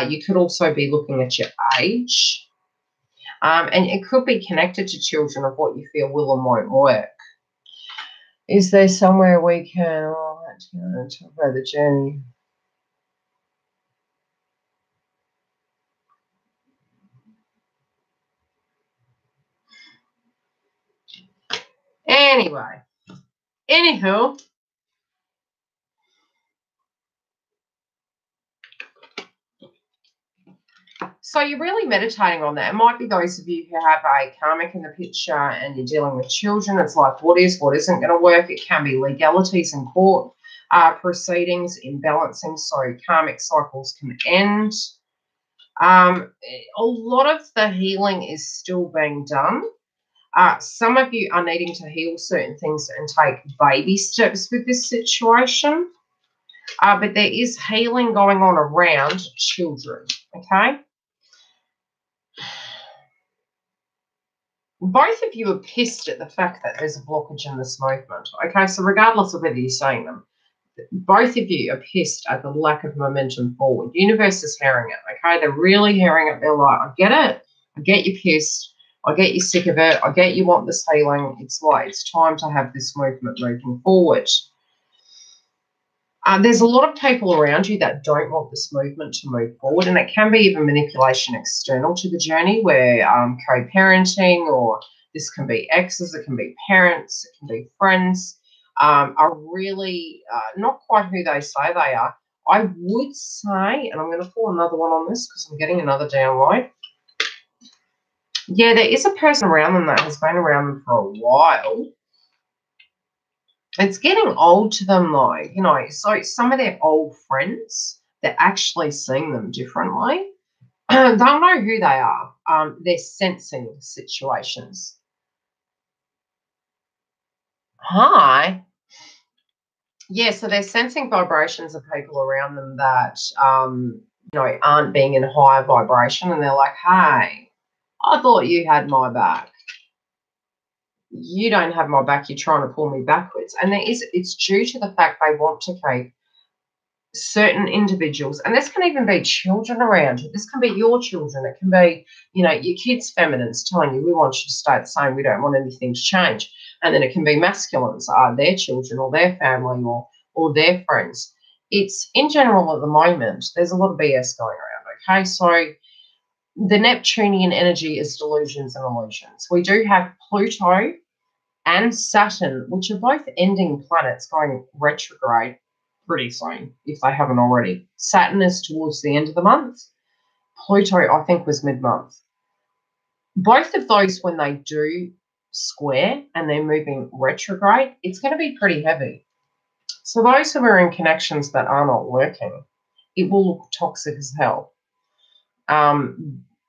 [SPEAKER 1] You could also be looking at your age. And it could be connected to children of what you feel will and won't work. Is there somewhere we can talk about the journey? Anyway, anywho, so you're really meditating on that. It might be those of you who have a karmic in the picture and you're dealing with children. It's like what is, what isn't going to work. It can be legalities in court proceedings, imbalancing, so karmic cycles can end. A lot of the healing is still being done. Some of you are needing to heal certain things and take baby steps with this situation. But there is healing going on around children, okay? Both of you are pissed at the fact that there's a blockage in this movement, okay? So regardless of whether you're saying them, both of you are pissed at the lack of momentum forward. Universe is hearing it, okay? They're really hearing it. They're like, I get it. I get you pissed. I get you sick of it. I get you want this healing. It's like it's time to have this movement moving forward. There's a lot of people around you that don't want this movement to move forward, and it can be even manipulation external to the journey where co-parenting, or this can be exes, it can be parents, it can be friends. are really not quite who they say they are. I would say, and I'm going to pull another one on this because I'm getting another download. Yeah, there is a person around them that has been around them for a while. It's getting old to them though, you know, so some of their old friends, they're actually seeing them differently. They'll know who they are. They're sensing situations. Hi. Yeah, so they're sensing vibrations of people around them that, you know, aren't being in higher vibration, and they're like, hey, I thought you had my back. You don't have my back. You're trying to pull me backwards. And it's due to the fact they want to keep certain individuals, and this can even be children around you. This can be your children. It can be, you know, your kids' feminines telling you, we want you to stay the same. We don't want anything to change. And then it can be masculines, their children or their family or their friends. It's in general at the moment, there's a lot of BS going around, okay? So the Neptunian energy is delusions and illusions. We do have Pluto and Saturn, which are both ending planets, going retrograde pretty soon, if they haven't already. Saturn is towards the end of the month. Pluto, I think, was mid-month. Both of those, when they do square and they're moving retrograde, it's going to be pretty heavy. So those who are in connections that are not working, it will look toxic as hell.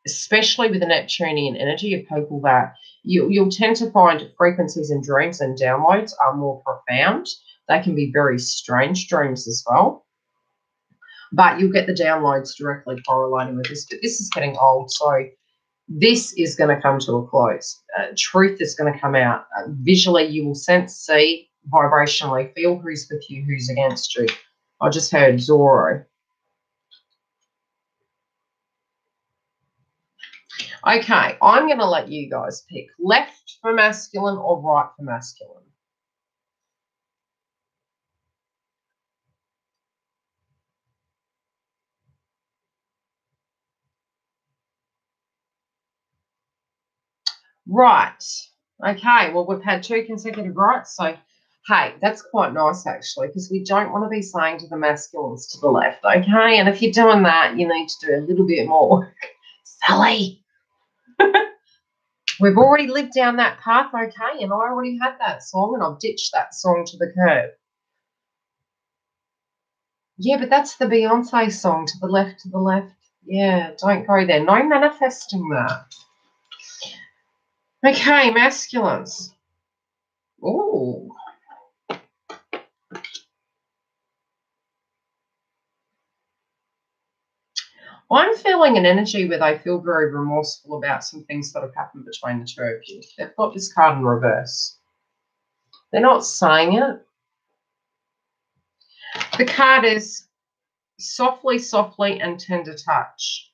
[SPEAKER 1] Especially with the Neptunian energy of people that you'll tend to find frequencies in dreams and downloads are more profound. They can be very strange dreams as well. But you'll get the downloads directly correlating with this. But this is getting old, so this is going to come to a close. Truth is going to come out. Visually, you will sense, see, vibrationally feel who's with you, who's against you. I just heard Zorro. Okay, I'm going to let you guys pick left for masculine or right for masculine. Right. Okay, well, we've had 2 consecutive rights, so, hey, that's quite nice, actually, because we don't want to be saying to the masculines to the left, okay? And if you're doing that, you need to do a little bit more. Sally. We've already lived down that path, okay, and I already had that song, and I've ditched that song to the curb. Yeah, but that's the Beyonce song, to the left, to the left. Yeah, don't go there. No manifesting that. Okay, masculines. Ooh. I'm feeling an energy where they feel very remorseful about some things that have happened between the two of you. They've got this card in reverse. They're not saying it. The card is softly, softly, and tender touch.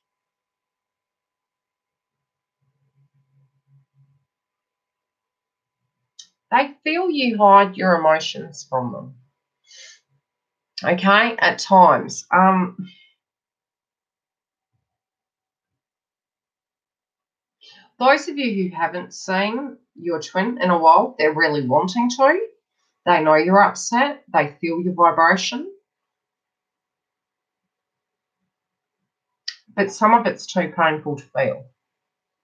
[SPEAKER 1] They feel you hide your emotions from them. Okay, at times. Those of you who haven't seen your twin in a while, they're really wanting to. They know you're upset. They feel your vibration. But some of it's too painful to feel.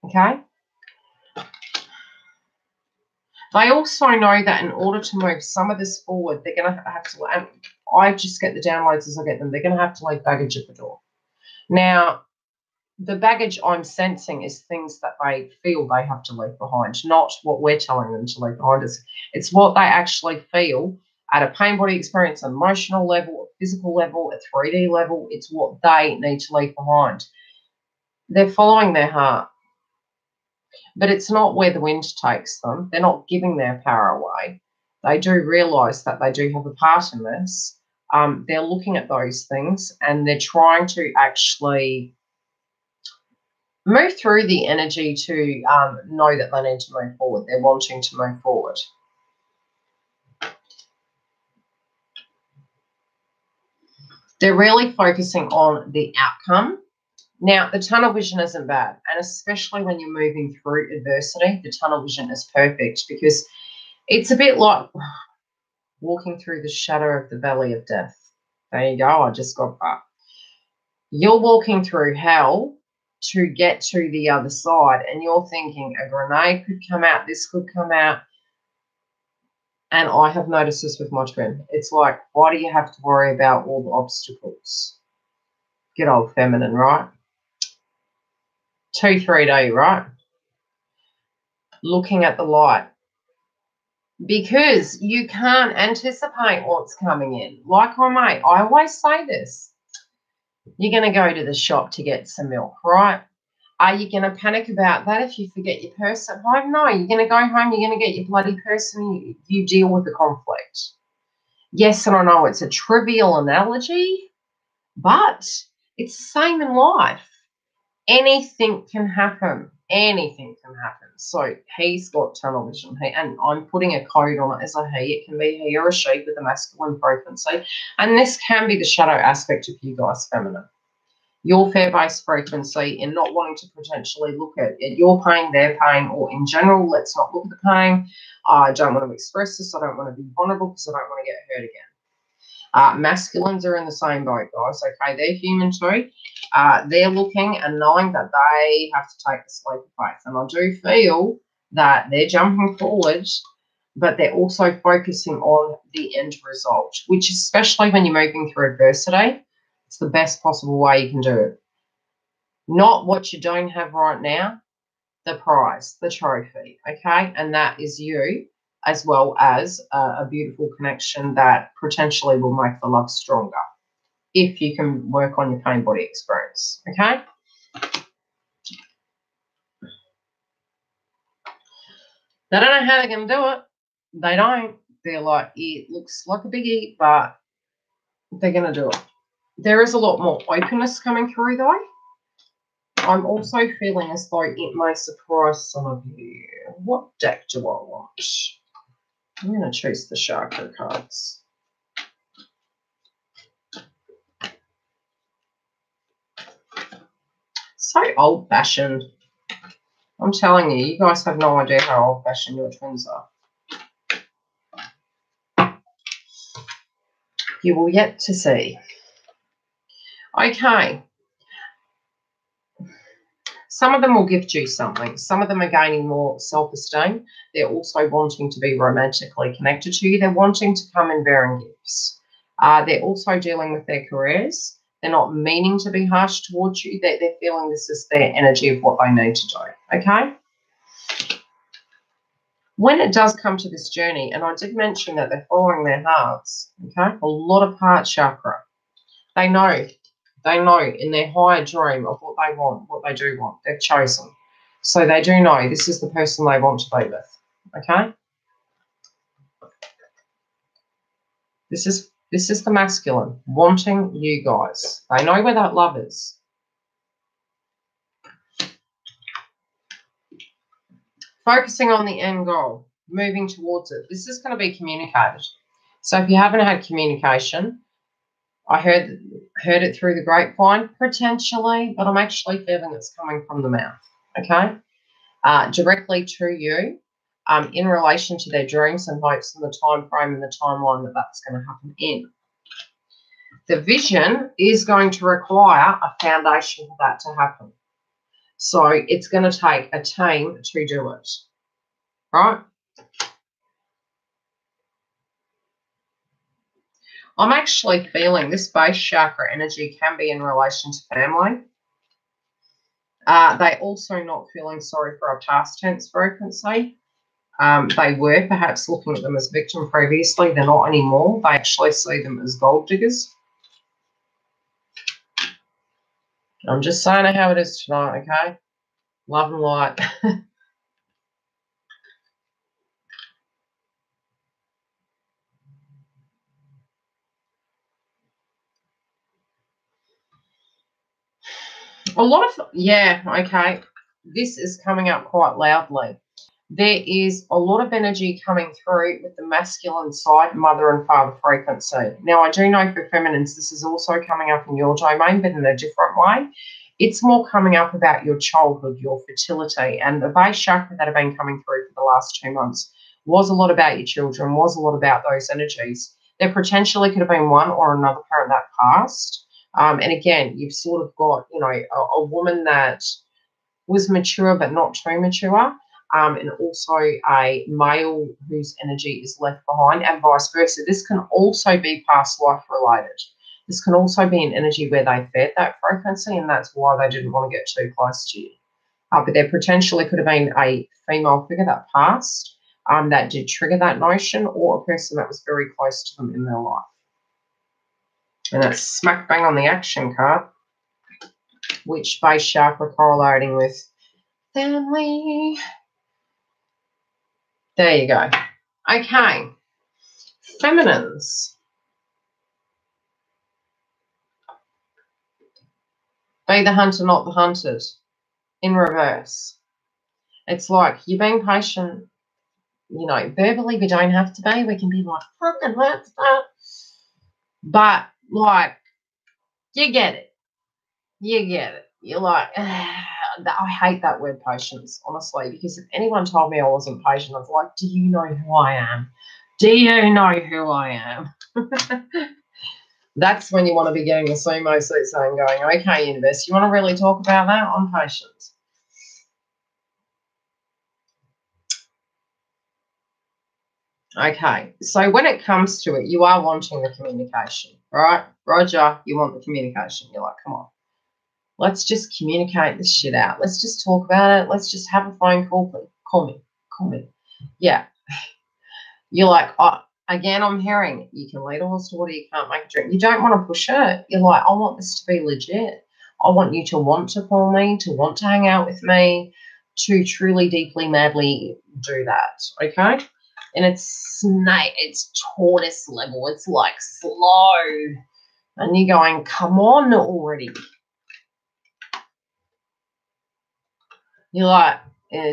[SPEAKER 1] Okay? They also know that in order to move some of this forward, they're going to have to, and I just get the downloads as I get them, they're going to have to leave baggage at the door. Now, the baggage I'm sensing is things that they feel they have to leave behind, not what we're telling them to leave behind. It's what they actually feel at a pain body experience, an emotional level, a physical level, a 3D level. It's what they need to leave behind. They're following their heart. But it's not where the wind takes them. They're not giving their power away. They do realise that they do have a part in this. They're looking at those things and they're trying to actually move through the energy to know that they need to move forward. They're wanting to move forward. They're really focusing on the outcome. Now, the tunnel vision isn't bad, and especially when you're moving through adversity, the tunnel vision is perfect because it's a bit like walking through the shadow of the valley of death. There you go. I just got that. You're walking through hell to get to the other side, and you're thinking a grenade could come out, this could come out. And I have noticed this with my twin. It's like, why do you have to worry about all the obstacles? Good old feminine, right? 2-3D, right? Looking at the light. Because you can't anticipate what's coming in. Like I always say this. You're going to go to the shop to get some milk, right? Are you going to panic about that if you forget your purse at home? No, you're going to go home, you're going to get your bloody purse and you deal with the conflict. Yes, and I know it's a trivial analogy, but it's the same in life. Anything can happen. Anything can happen. So he's got tunnel vision, and I'm putting a code on it as a he. It can be he or a she with a masculine frequency. And this can be the shadow aspect of you guys, feminine. Your fear-based frequency and not wanting to potentially look at your pain, their pain, or in general, let's not look at the pain. I don't want to express this. I don't want to be vulnerable because I don't want to get hurt again. Masculines are in the same boat, guys. Okay, they're human too. They're looking and knowing that they have to take the leap of faith. And I do feel that they're jumping forward, but they're also focusing on the end result, which especially when you're moving through adversity, it's the best possible way you can do it. Not what you don't have right now, the prize, the trophy, okay? And that is you, as well as a beautiful connection that potentially will make the love stronger if you can work on your pain body experience, okay? They don't know how they're going to do it. They don't. They're like, it looks like a biggie, but they're going to do it. There is a lot more openness coming through, though. I'm also feeling as though it may surprise some of you. What deck do I want? I'm going to choose the Chakra cards. So old-fashioned. I'm telling you, you guys have no idea how old-fashioned your twins are. You will yet to see. Okay. Some of them will gift you something. Some of them are gaining more self-esteem. They're also wanting to be romantically connected to you. They're wanting to come in bearing gifts. They're also dealing with their careers. They're not meaning to be harsh towards you. They're feeling this is their energy of what they need to do, okay? When it does come to this journey, and I did mention that they're following their hearts, okay? A lot of heart chakra. They know in their higher dream of what they want, what they do want. They've chosen. So they do know this is the person they want to be with, okay? This is the masculine wanting you guys. They know where that love is. Focusing on the end goal, moving towards it. This is going to be communicated. So if you haven't had communication, I heard it through the grapevine, potentially, but I'm actually feeling it's coming from the mouth, okay? Directly to you in relation to their dreams and hopes and the time frame and the timeline that that's going to happen in. The vision is going to require a foundation for that to happen. So it's going to take a team to do it, right? I'm actually feeling this base chakra energy can be in relation to family. They also not feeling sorry for a past tense frequency. They were perhaps looking at them as victim previously. They're not anymore. They actually see them as gold diggers. I'm just saying how it is tonight, okay? Love and light. A lot of, yeah, okay. This is coming up quite loudly. There is a lot of energy coming through with the masculine side, mother and father frequency. Now, I do know for feminines, this is also coming up in your domain, but in a different way. It's more coming up about your childhood, your fertility, and the base chakra that have been coming through for the last 2 months was a lot about your children, was a lot about those energies. There potentially could have been one or another parent that passed. And again, you've sort of got, you know, a woman that was mature but not too mature, and also a male whose energy is left behind, and vice versa. This can also be past life related. This can also be an energy where they fed that frequency, and that's why they didn't want to get too close to you. But there potentially could have been a female figure that passed that did trigger that notion, or a person that was very close to them in their life. And that's smack bang on the action card, which base chakra correlating with family. There you go. Okay. Feminines. Be the hunter, not the hunted. In reverse. It's like you're being patient. You know, verbally we don't have to be. We can be like, fucking let's start. But, like, you get it. You get it. You're like, I hate that word patience, honestly, because if anyone told me I wasn't patient, I was like, do you know who I am? Do you know who I am? That's when you want to be getting the sumo suits on and going, okay, universe, you want to really talk about that? I'm patient. Okay, so when it comes to it, you are wanting the communication, right? Roger, you want the communication. You're like, come on. Let's just communicate this shit out. Let's just talk about it. Let's just have a phone call. Please. Call me. Yeah. You're like, oh, again, I'm hearing you can lead a horse to water, you can't make a drink. You don't want to push it. You're like, I want this to be legit. I want you to want to call me, to want to hang out with me, to truly, deeply, madly do that, okay? And it's tortoise level. It's like slow. And you're going, come on already. You're like,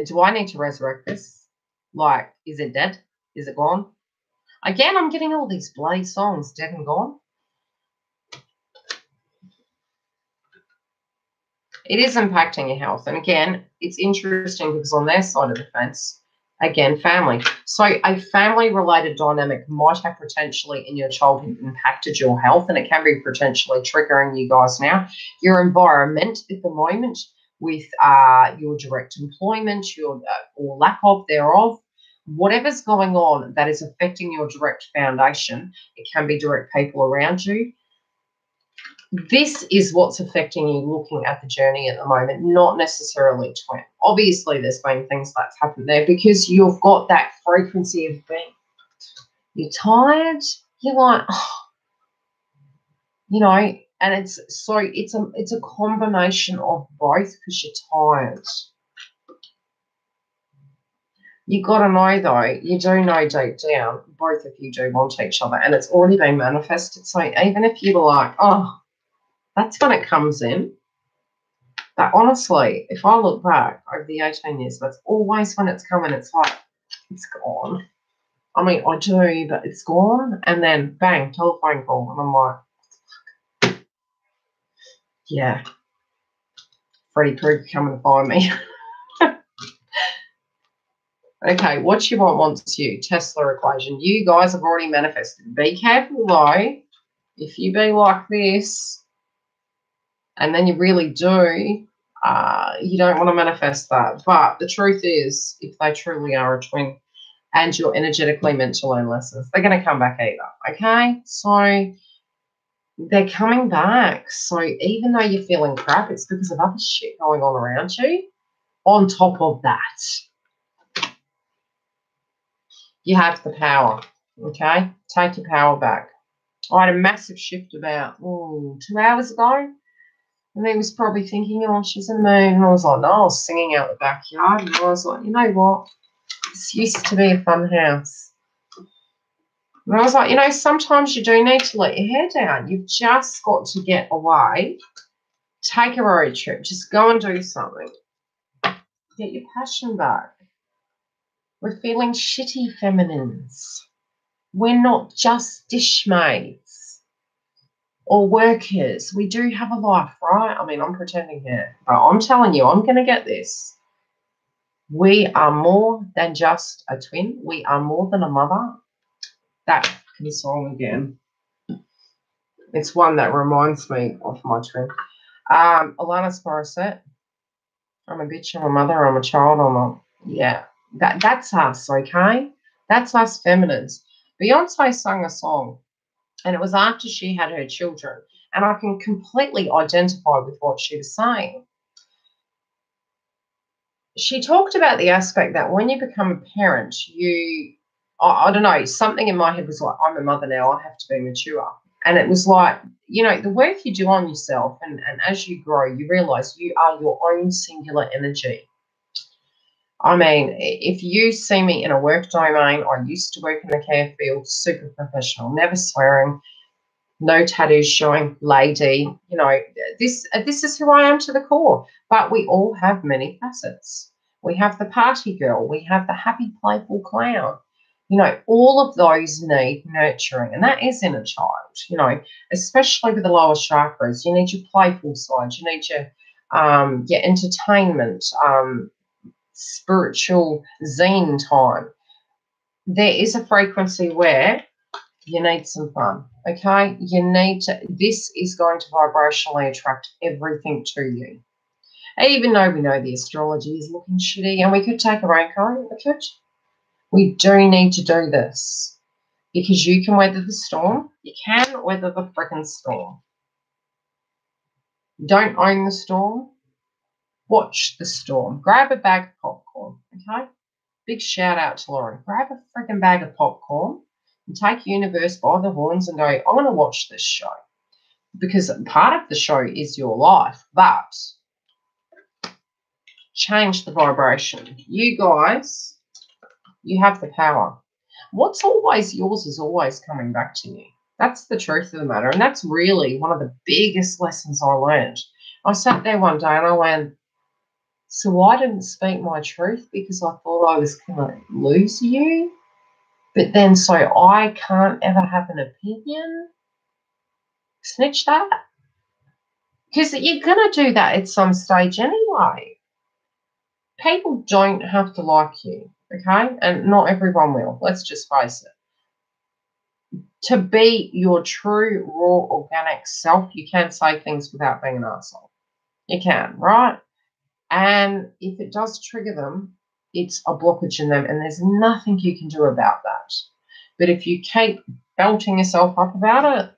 [SPEAKER 1] do I need to resurrect this? Like, is it dead? Is it gone? Again, I'm getting all these bloody songs, dead and gone. It is impacting your health. And again, it's interesting because on their side of the fence, again, family. So a family-related dynamic might have potentially in your childhood impacted your health, and it can be potentially triggering you guys now. Your environment at the moment with your direct employment, your or lack of thereof, whatever's going on that is affecting your direct foundation, it can be direct people around you. This is what's affecting you looking at the journey at the moment, not necessarily twin. Obviously, there's been things that's happened there because you've got that frequency of being, you're tired, you're like, oh, you know, and it's a combination of both because you're tired. You got to know, though, you do know deep down, both of you do want each other, and it's already been manifested. So even if you were like, oh, that's when it comes in. But honestly, if I look back over the 18 years, that's always when it's coming. It's like, it's gone. I mean, I do, but it's gone. And then, bang, telephone call. And I'm like, yeah, Freddie Krueger coming to find me. Okay, what you wants you. Tesla equation. You guys have already manifested. Be careful, though. If you be like this, and then you really do, you don't want to manifest that. But the truth is, if they truly are a twin and you're energetically meant to learn lessons, they're going to come back either, okay? So they're coming back. So even though you're feeling crap, it's because of other shit going on around you. On top of that, you have the power, okay? Take your power back. I had a massive shift about 2 hours ago. And he was probably thinking, oh, she's in the mood. And I was like, no, I was singing out the backyard. And I was like, you know what? This used to be a fun house. And I was like, you know, sometimes you do need to let your hair down. You've just got to get away, take a road trip, just go and do something. Get your passion back. We're feeling shitty feminines. We're not just dish maids or workers. We do have a life, right? I mean, I'm pretending here, but I'm telling you, I'm going to get this. We are more than just a twin. We are more than a mother. That fucking song again. It's one that reminds me of my twin. Alanis Morissette. I'm a bitch, I'm a mother, I'm a child, yeah. That's us, okay? That's us feminines. Beyonce sung a song, and it was after she had her children, and I can completely identify with what she was saying. She talked about the aspect that when you become a parent, I don't know, something in my head was like, I'm a mother now, I have to be mature. And it was like, the work you do on yourself, and as you grow, you realize you are your own singular energy. I mean, if you see me in a work domain, I used to work in the care field, super professional, never swearing, no tattoos showing, lady. This is who I am to the core. But we all have many facets. We have the party girl. We have the happy, playful clown. All of those need nurturing, and that is in a child, especially with the lower chakras. You need your playful side. You need your entertainment, spiritual zen time. There is a frequency where you need some fun, okay? This is going to vibrationally attract everything to you. Even though we know the astrology is looking shitty and we could take a raincoat, we do need to do this because you can weather the storm. You can weather the freaking storm. Don't own the storm. Watch the storm. Grab a bag of popcorn, okay? Big shout out to Lauren. Grab a freaking bag of popcorn and take universe by the horns and go, I want to watch this show. Because part of the show is your life, but change the vibration. You guys, you have the power. What's always yours is always coming back to you. That's the truth of the matter. And that's really one of the biggest lessons I learned. I sat there one day and I went, so I didn't speak my truth because I thought I was going to lose you. But then so I can't ever have an opinion? Snitch that? Because you're going to do that at some stage anyway. People don't have to like you, okay? And not everyone will. Let's just face it. To be your true, raw, organic self, you can say things without being an asshole. You can, right? And if it does trigger them, it's a blockage in them, and there's nothing you can do about that. But if you keep belting yourself up about it,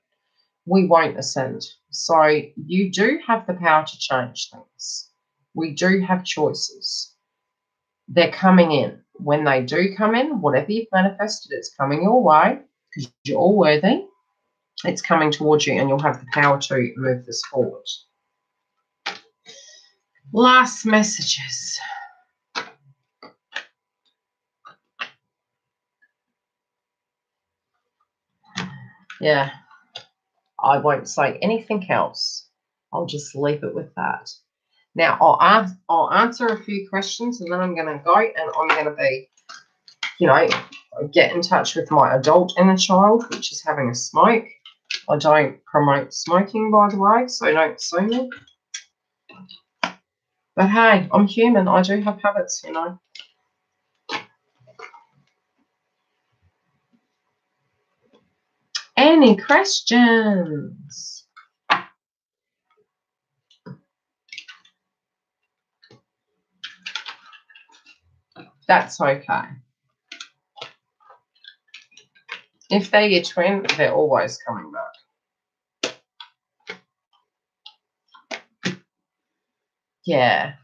[SPEAKER 1] we won't ascend. So you do have the power to change things. We do have choices. They're coming in. When they do come in, whatever you've manifested, it's coming your way because you're all worthy. It's coming towards you, and you'll have the power to move this forward. Last messages. Yeah, I won't say anything else. I'll just leave it with that. Now, I'll answer a few questions, and then I'm going to go, and I'm going to be, get in touch with my adult inner child, which is having a smoke. I don't promote smoking, by the way, so don't sue me. But hey, I'm human. I do have habits, Any questions? That's okay. If they're your twin, they're always coming back. Yeah,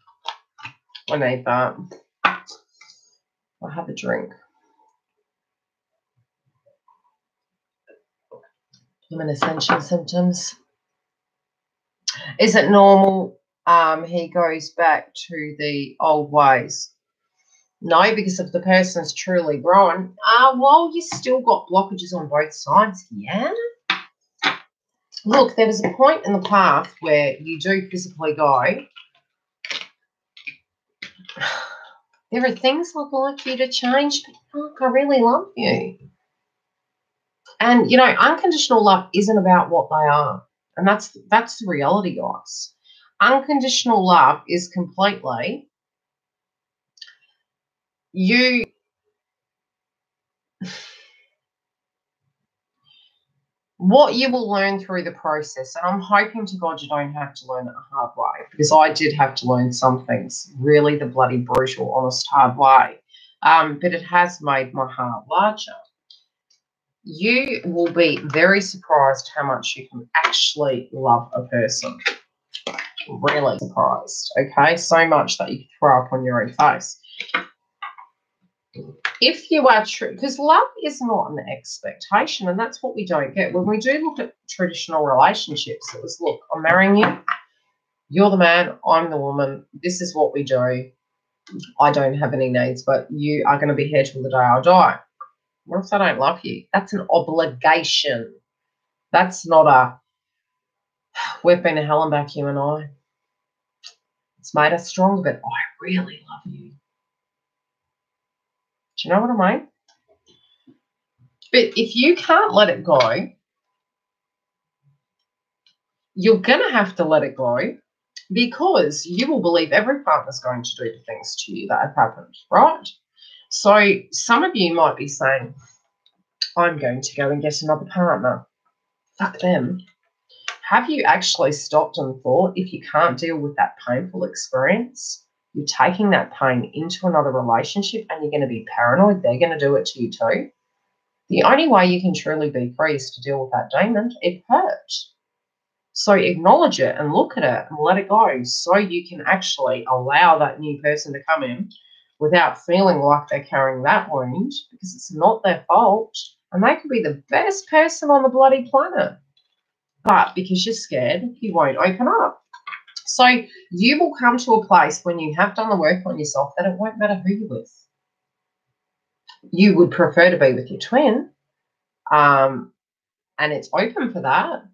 [SPEAKER 1] I need that. I'll have a drink. Human Ascension symptoms. Is it normal? He goes back to the old ways. No, because if the person's truly grown, well, you still got blockages on both sides. Yeah. Look, there was a point in the path where you do physically go, there are things I'd like you to change, but fuck, I really love you. And, unconditional love isn't about what they are. And that's the reality, guys. Unconditional love is completely what you will learn through the process, and I'm hoping to God you don't have to learn it a hard way, because I did have to learn some things really the bloody brutal, honest, hard way. But it has made my heart larger. You will be very surprised how much you can actually love a person. Really surprised, okay? So much that you can throw up on your own face. If you are true, because love is not an expectation, and that's what we don't get. When we do look at traditional relationships, it was, look, I'm marrying you, you're the man, I'm the woman, this is what we do. I don't have any needs, but you are going to be here till the day I die. What if I don't love you? That's an obligation. That's not a, we've been to hell and back, you and I. It's made us stronger, but I really love you. Do you know what I mean? But if you can't let it go, you're going to have to let it go, because you will believe every partner's going to do the things to you that have happened, right? So some of you might be saying, I'm going to go and get another partner. Fuck them. Have you actually stopped and thought, if you can't deal with that painful experience, you're taking that pain into another relationship and you're going to be paranoid they're going to do it to you too? The only way you can truly be free is to deal with that demon. It hurts. So acknowledge it and look at it and let it go, so you can actually allow that new person to come in without feeling like they're carrying that wound, because it's not their fault. And they could be the best person on the bloody planet. But because you're scared, you won't open up. So you will come to a place when you have done the work on yourself that it won't matter who you're with. You would prefer to be with your twin, and it's open for that.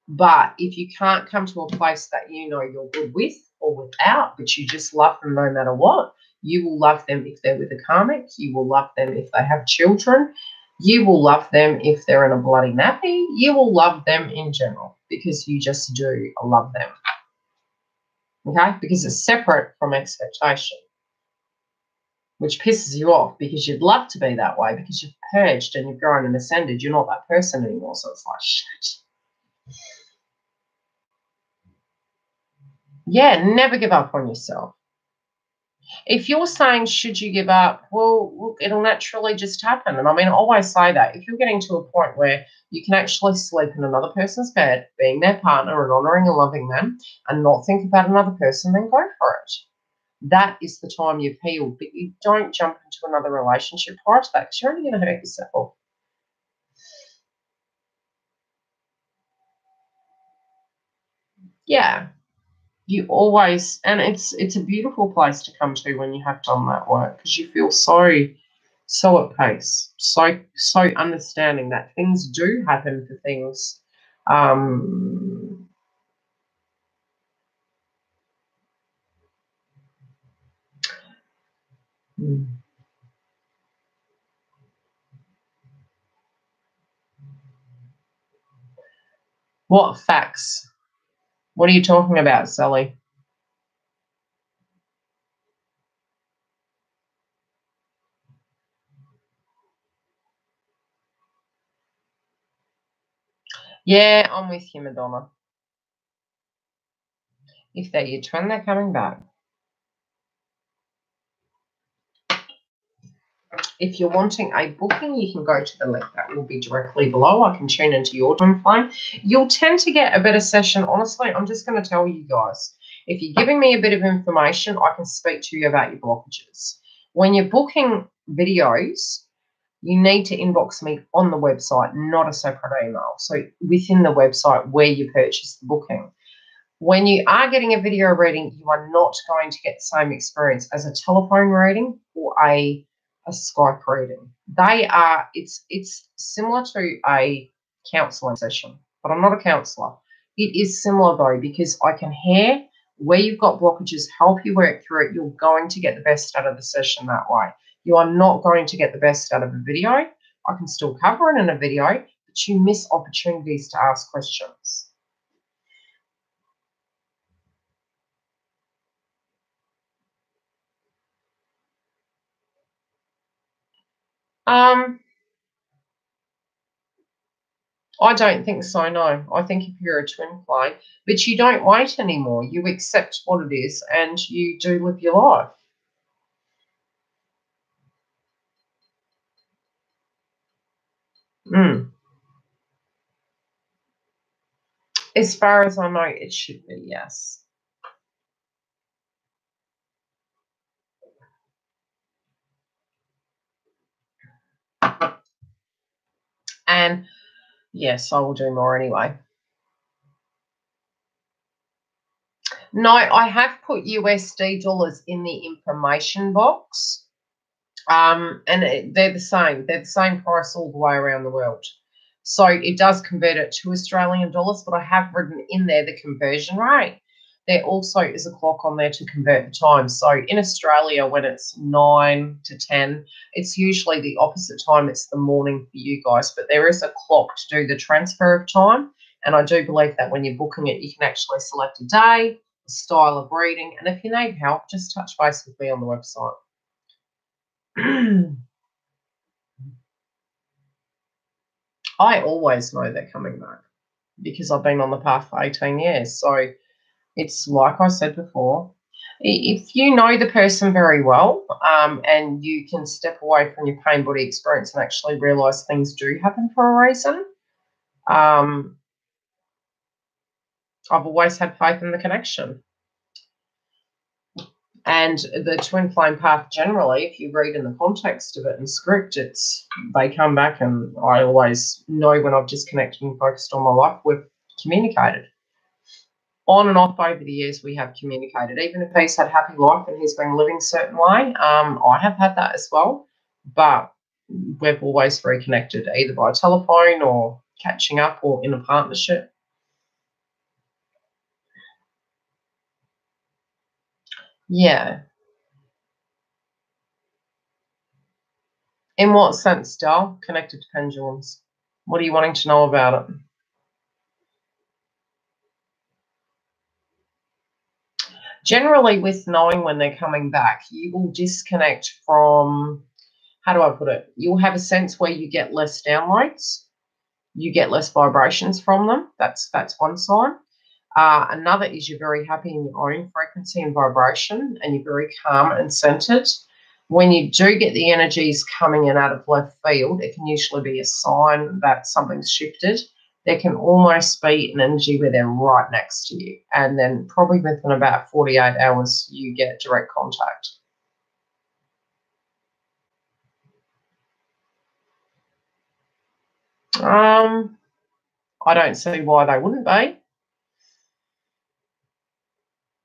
[SPEAKER 1] But if you can't come to a place that you know you're good with or without, but you just love them no matter what, you will love them if they're with a karmic. You will love them if they have children. You will love them if they're in a bloody nappy. You will love them in general, because you just do love them. Okay? Because it's separate from expectation, which pisses you off, because you'd love to be that way, because you've purged and you've grown and ascended. You're not that person anymore. So it's like, shit. Yeah, never give up on yourself. If you're saying, should you give up? Well, look, it'll naturally just happen. And I mean, I always say that if you're getting to a point where you can actually sleep in another person's bed, being their partner and honouring and loving them, and not think about another person, then go for it. That is the time you've healed. But you don't jump into another relationship prior to that, because you're only going to hurt yourself. Yeah. You always, and it's a beautiful place to come to when you have done that work, because you feel so at peace, so understanding that things do happen for things. What facts? What are you talking about, Sally? Yeah, I'm with you, Madonna. If they're your twin, they're coming back. If you're wanting a booking, you can go to the link that will be directly below. I can tune into your twin flame. You'll tend to get a better session. Honestly, I'm just going to tell you guys, if you're giving me a bit of information, I can speak to you about your blockages. When you're booking videos, you need to inbox me on the website, not a separate email. So within the website where you purchase the booking. When you are getting a video reading, you are not going to get the same experience as a telephone reading or a Skype reading. It's similar to a counselling session, but I'm not a counsellor. It is similar though, because I can hear where you've got blockages, help you work through it. You're going to get the best out of the session that way. You are not going to get the best out of a video. I can still cover it in a video, but you miss opportunities to ask questions. I don't think so, no. I think if you're a twin flame, but you don't wait anymore. You accept what it is and you do live your life. Mm. As far as I know, it should be, yes. And yes, I will do more anyway. No, I have put USD dollars in the information box. And they're the same. They're the same price all the way around the world. So it does convert it to Australian dollars, but I have written in there the conversion rate. There also is a clock on there to convert the time. So in Australia, when it's 9 to 10, it's usually the opposite time. It's the morning for you guys, but there is a clock to do the transfer of time. And I do believe that when you're booking it, you can actually select a day, a style of reading. And if you need help, just touch base with me on the website. I always know they're coming back because I've been on the path for 18 years. So it's like I said before, if you know the person very well, and you can step away from your pain body experience and actually realize things do happen for a reason, I've always had faith in the connection. And the twin flame path generally, if you read in the context of it and script, they come back, and I always know when I've disconnected and focused on my life, we've communicated. On and off over the years, we have communicated. Even if he's had a happy life and he's been living a certain way, I have had that as well. But we've always reconnected, either by telephone or catching up or in a partnership. Yeah. In what sense, Dal? Connected to pendulums. What are you wanting to know about it? Generally, with knowing when they're coming back, you will disconnect from, how do I put it? You'll have a sense where you get less downloads, you get less vibrations from them. That's one sign. Another is you're very happy in your own frequency and vibration, and you're very calm and centered. When you do get the energies coming in out of left field, it can usually be a sign that something's shifted. There can almost be an energy where they're right next to you, and then probably within about 48 hours, you get direct contact. I don't see why they wouldn't be.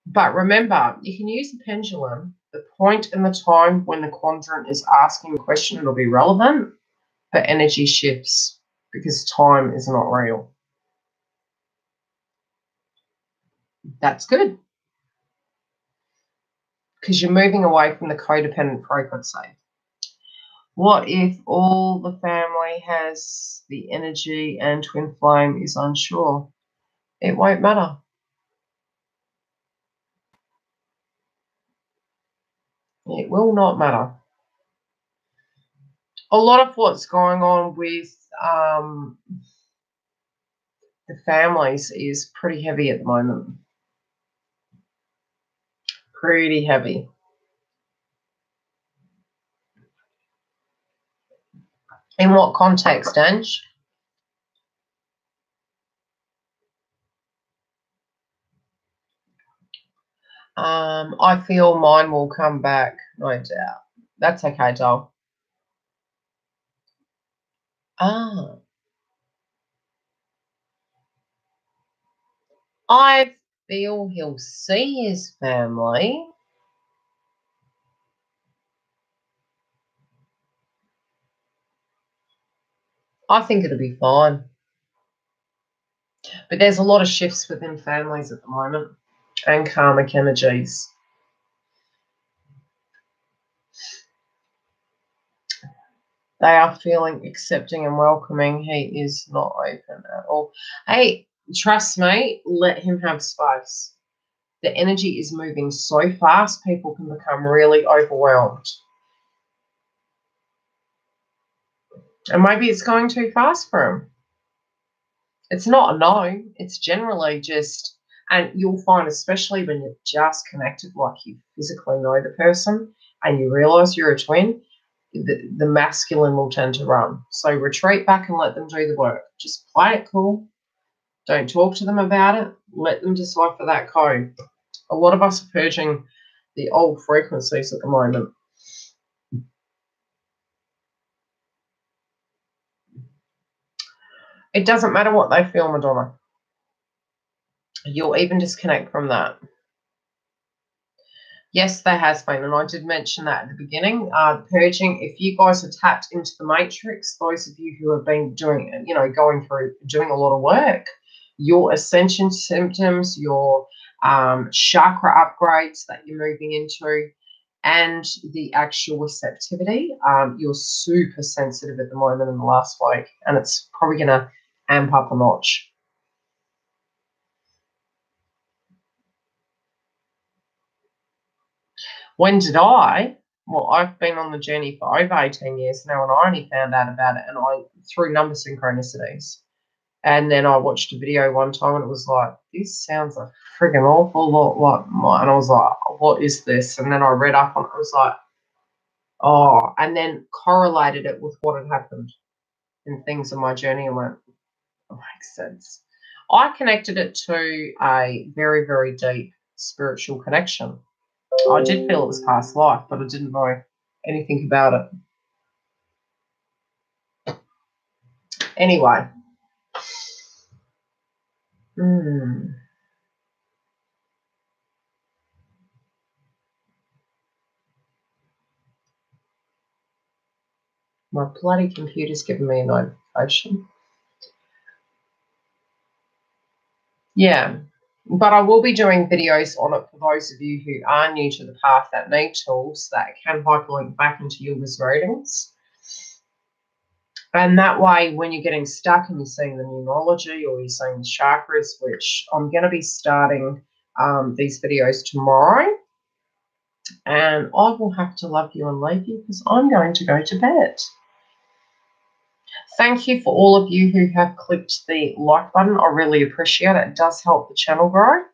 [SPEAKER 1] But remember, you can use the pendulum. The point in the time when the quadrant is asking a question, it'll be relevant, but energy shifts because time is not real. That's good because you're moving away from the codependent frequency. What if all the family has the energy and twin flame is unsure? It won't matter. It will not matter. A lot of what's going on with the families is pretty heavy at the moment. Pretty heavy. In what context, Ange? I feel mine will come back, no doubt. That's okay, doll. Ah. I feel he'll see his family. I think it'll be fine. But there's a lot of shifts within families at the moment and karmic energies. They are feeling accepting and welcoming. He is not open at all. Hey, trust me, let him have space. The energy is moving so fast, people can become really overwhelmed. And maybe it's going too fast for him. It's not a no. It's generally just, and you'll find, especially when you're just connected, like you physically know the person and you realise you're a twin, the masculine will tend to run. So retreat back and let them do the work. Just play it cool. Don't talk to them about it. Let them decipher that code. A lot of us are purging the old frequencies at the moment. It doesn't matter what they feel, Madonna. You'll even disconnect from that. Yes, there has been, and I did mention that at the beginning. Purging, if you guys are tapped into the matrix, those of you who have been doing, going through, doing a lot of work, your ascension symptoms, your chakra upgrades that you're moving into, and the actual receptivity, you're super sensitive at the moment in the last week, and it's probably going to amp up a notch. When did I? Well, I've been on the journey for over 18 years now, and I only found out about it through number synchronicities. And then I watched a video one time, and it was like, this sounds a friggin' awful lot like mine. And I was like, what is this? And then I read up on it. I was like, oh, and then correlated it with what had happened and things in my journey, and went, oh, makes sense. I connected it to a very, very deep spiritual connection. I did feel it was past life, but I didn't know anything about it. Anyway. My bloody computer's giving me a notification. Yeah, but I will be doing videos on it for those of you who are new to the path that need tools that can hyperlink back into Yildiz readings. And that way, when you're getting stuck and you're seeing the numerology or you're seeing the chakras, which I'm going to be starting these videos tomorrow, and I will have to love you and leave you because I'm going to go to bed. Thank you for all of you who have clicked the like button. I really appreciate it. It does help the channel grow.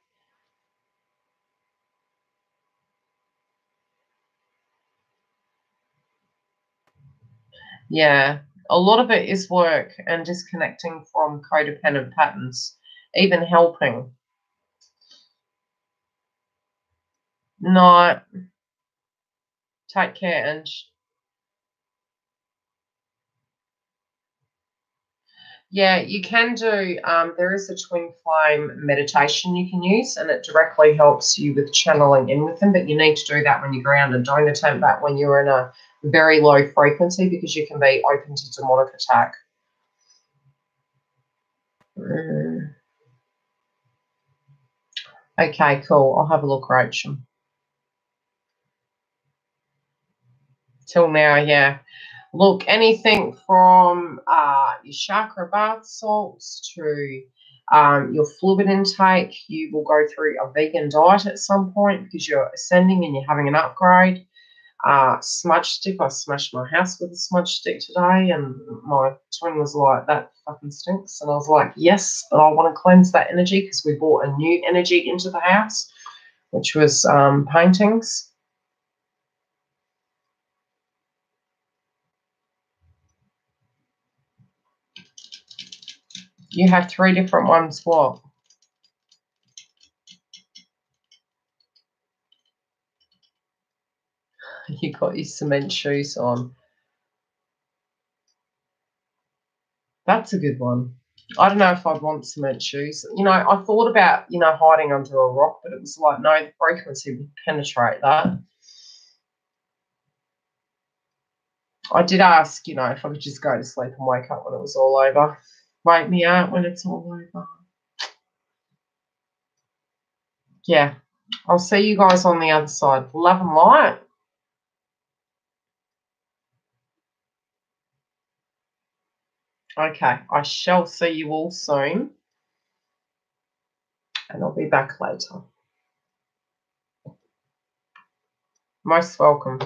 [SPEAKER 1] Yeah, a lot of it is work and disconnecting from codependent patterns, even helping. No, take care, and yeah, you can do, there is a twin flame meditation you can use, and it directly helps you with channeling in with them, but you need to do that when you're grounded. Don't attempt that when you're in a very low frequency because you can be open to demonic attack. Okay, cool. I'll have a look, Rachel. Till now, yeah. Look, anything from your chakra bath salts to your fluid intake. You will go through a vegan diet at some point because you're ascending and you're having an upgrade. Smudge stick. I smashed my house with a smudge stick today, and my twin was like, that fucking stinks. And I was like, yes, but I want to cleanse that energy because we brought a new energy into the house, which was paintings. You have 3 different ones. What? You got your cement shoes on. That's a good one. I don't know if I'd want cement shoes. I thought about, hiding under a rock, but it was like, no, the frequency would penetrate that. I did ask, if I could just go to sleep and wake up when it was all over. Wake me up when it's all over. Yeah. I'll see you guys on the other side. Love and light. Okay. I shall see you all soon. And I'll be back later. Most welcome.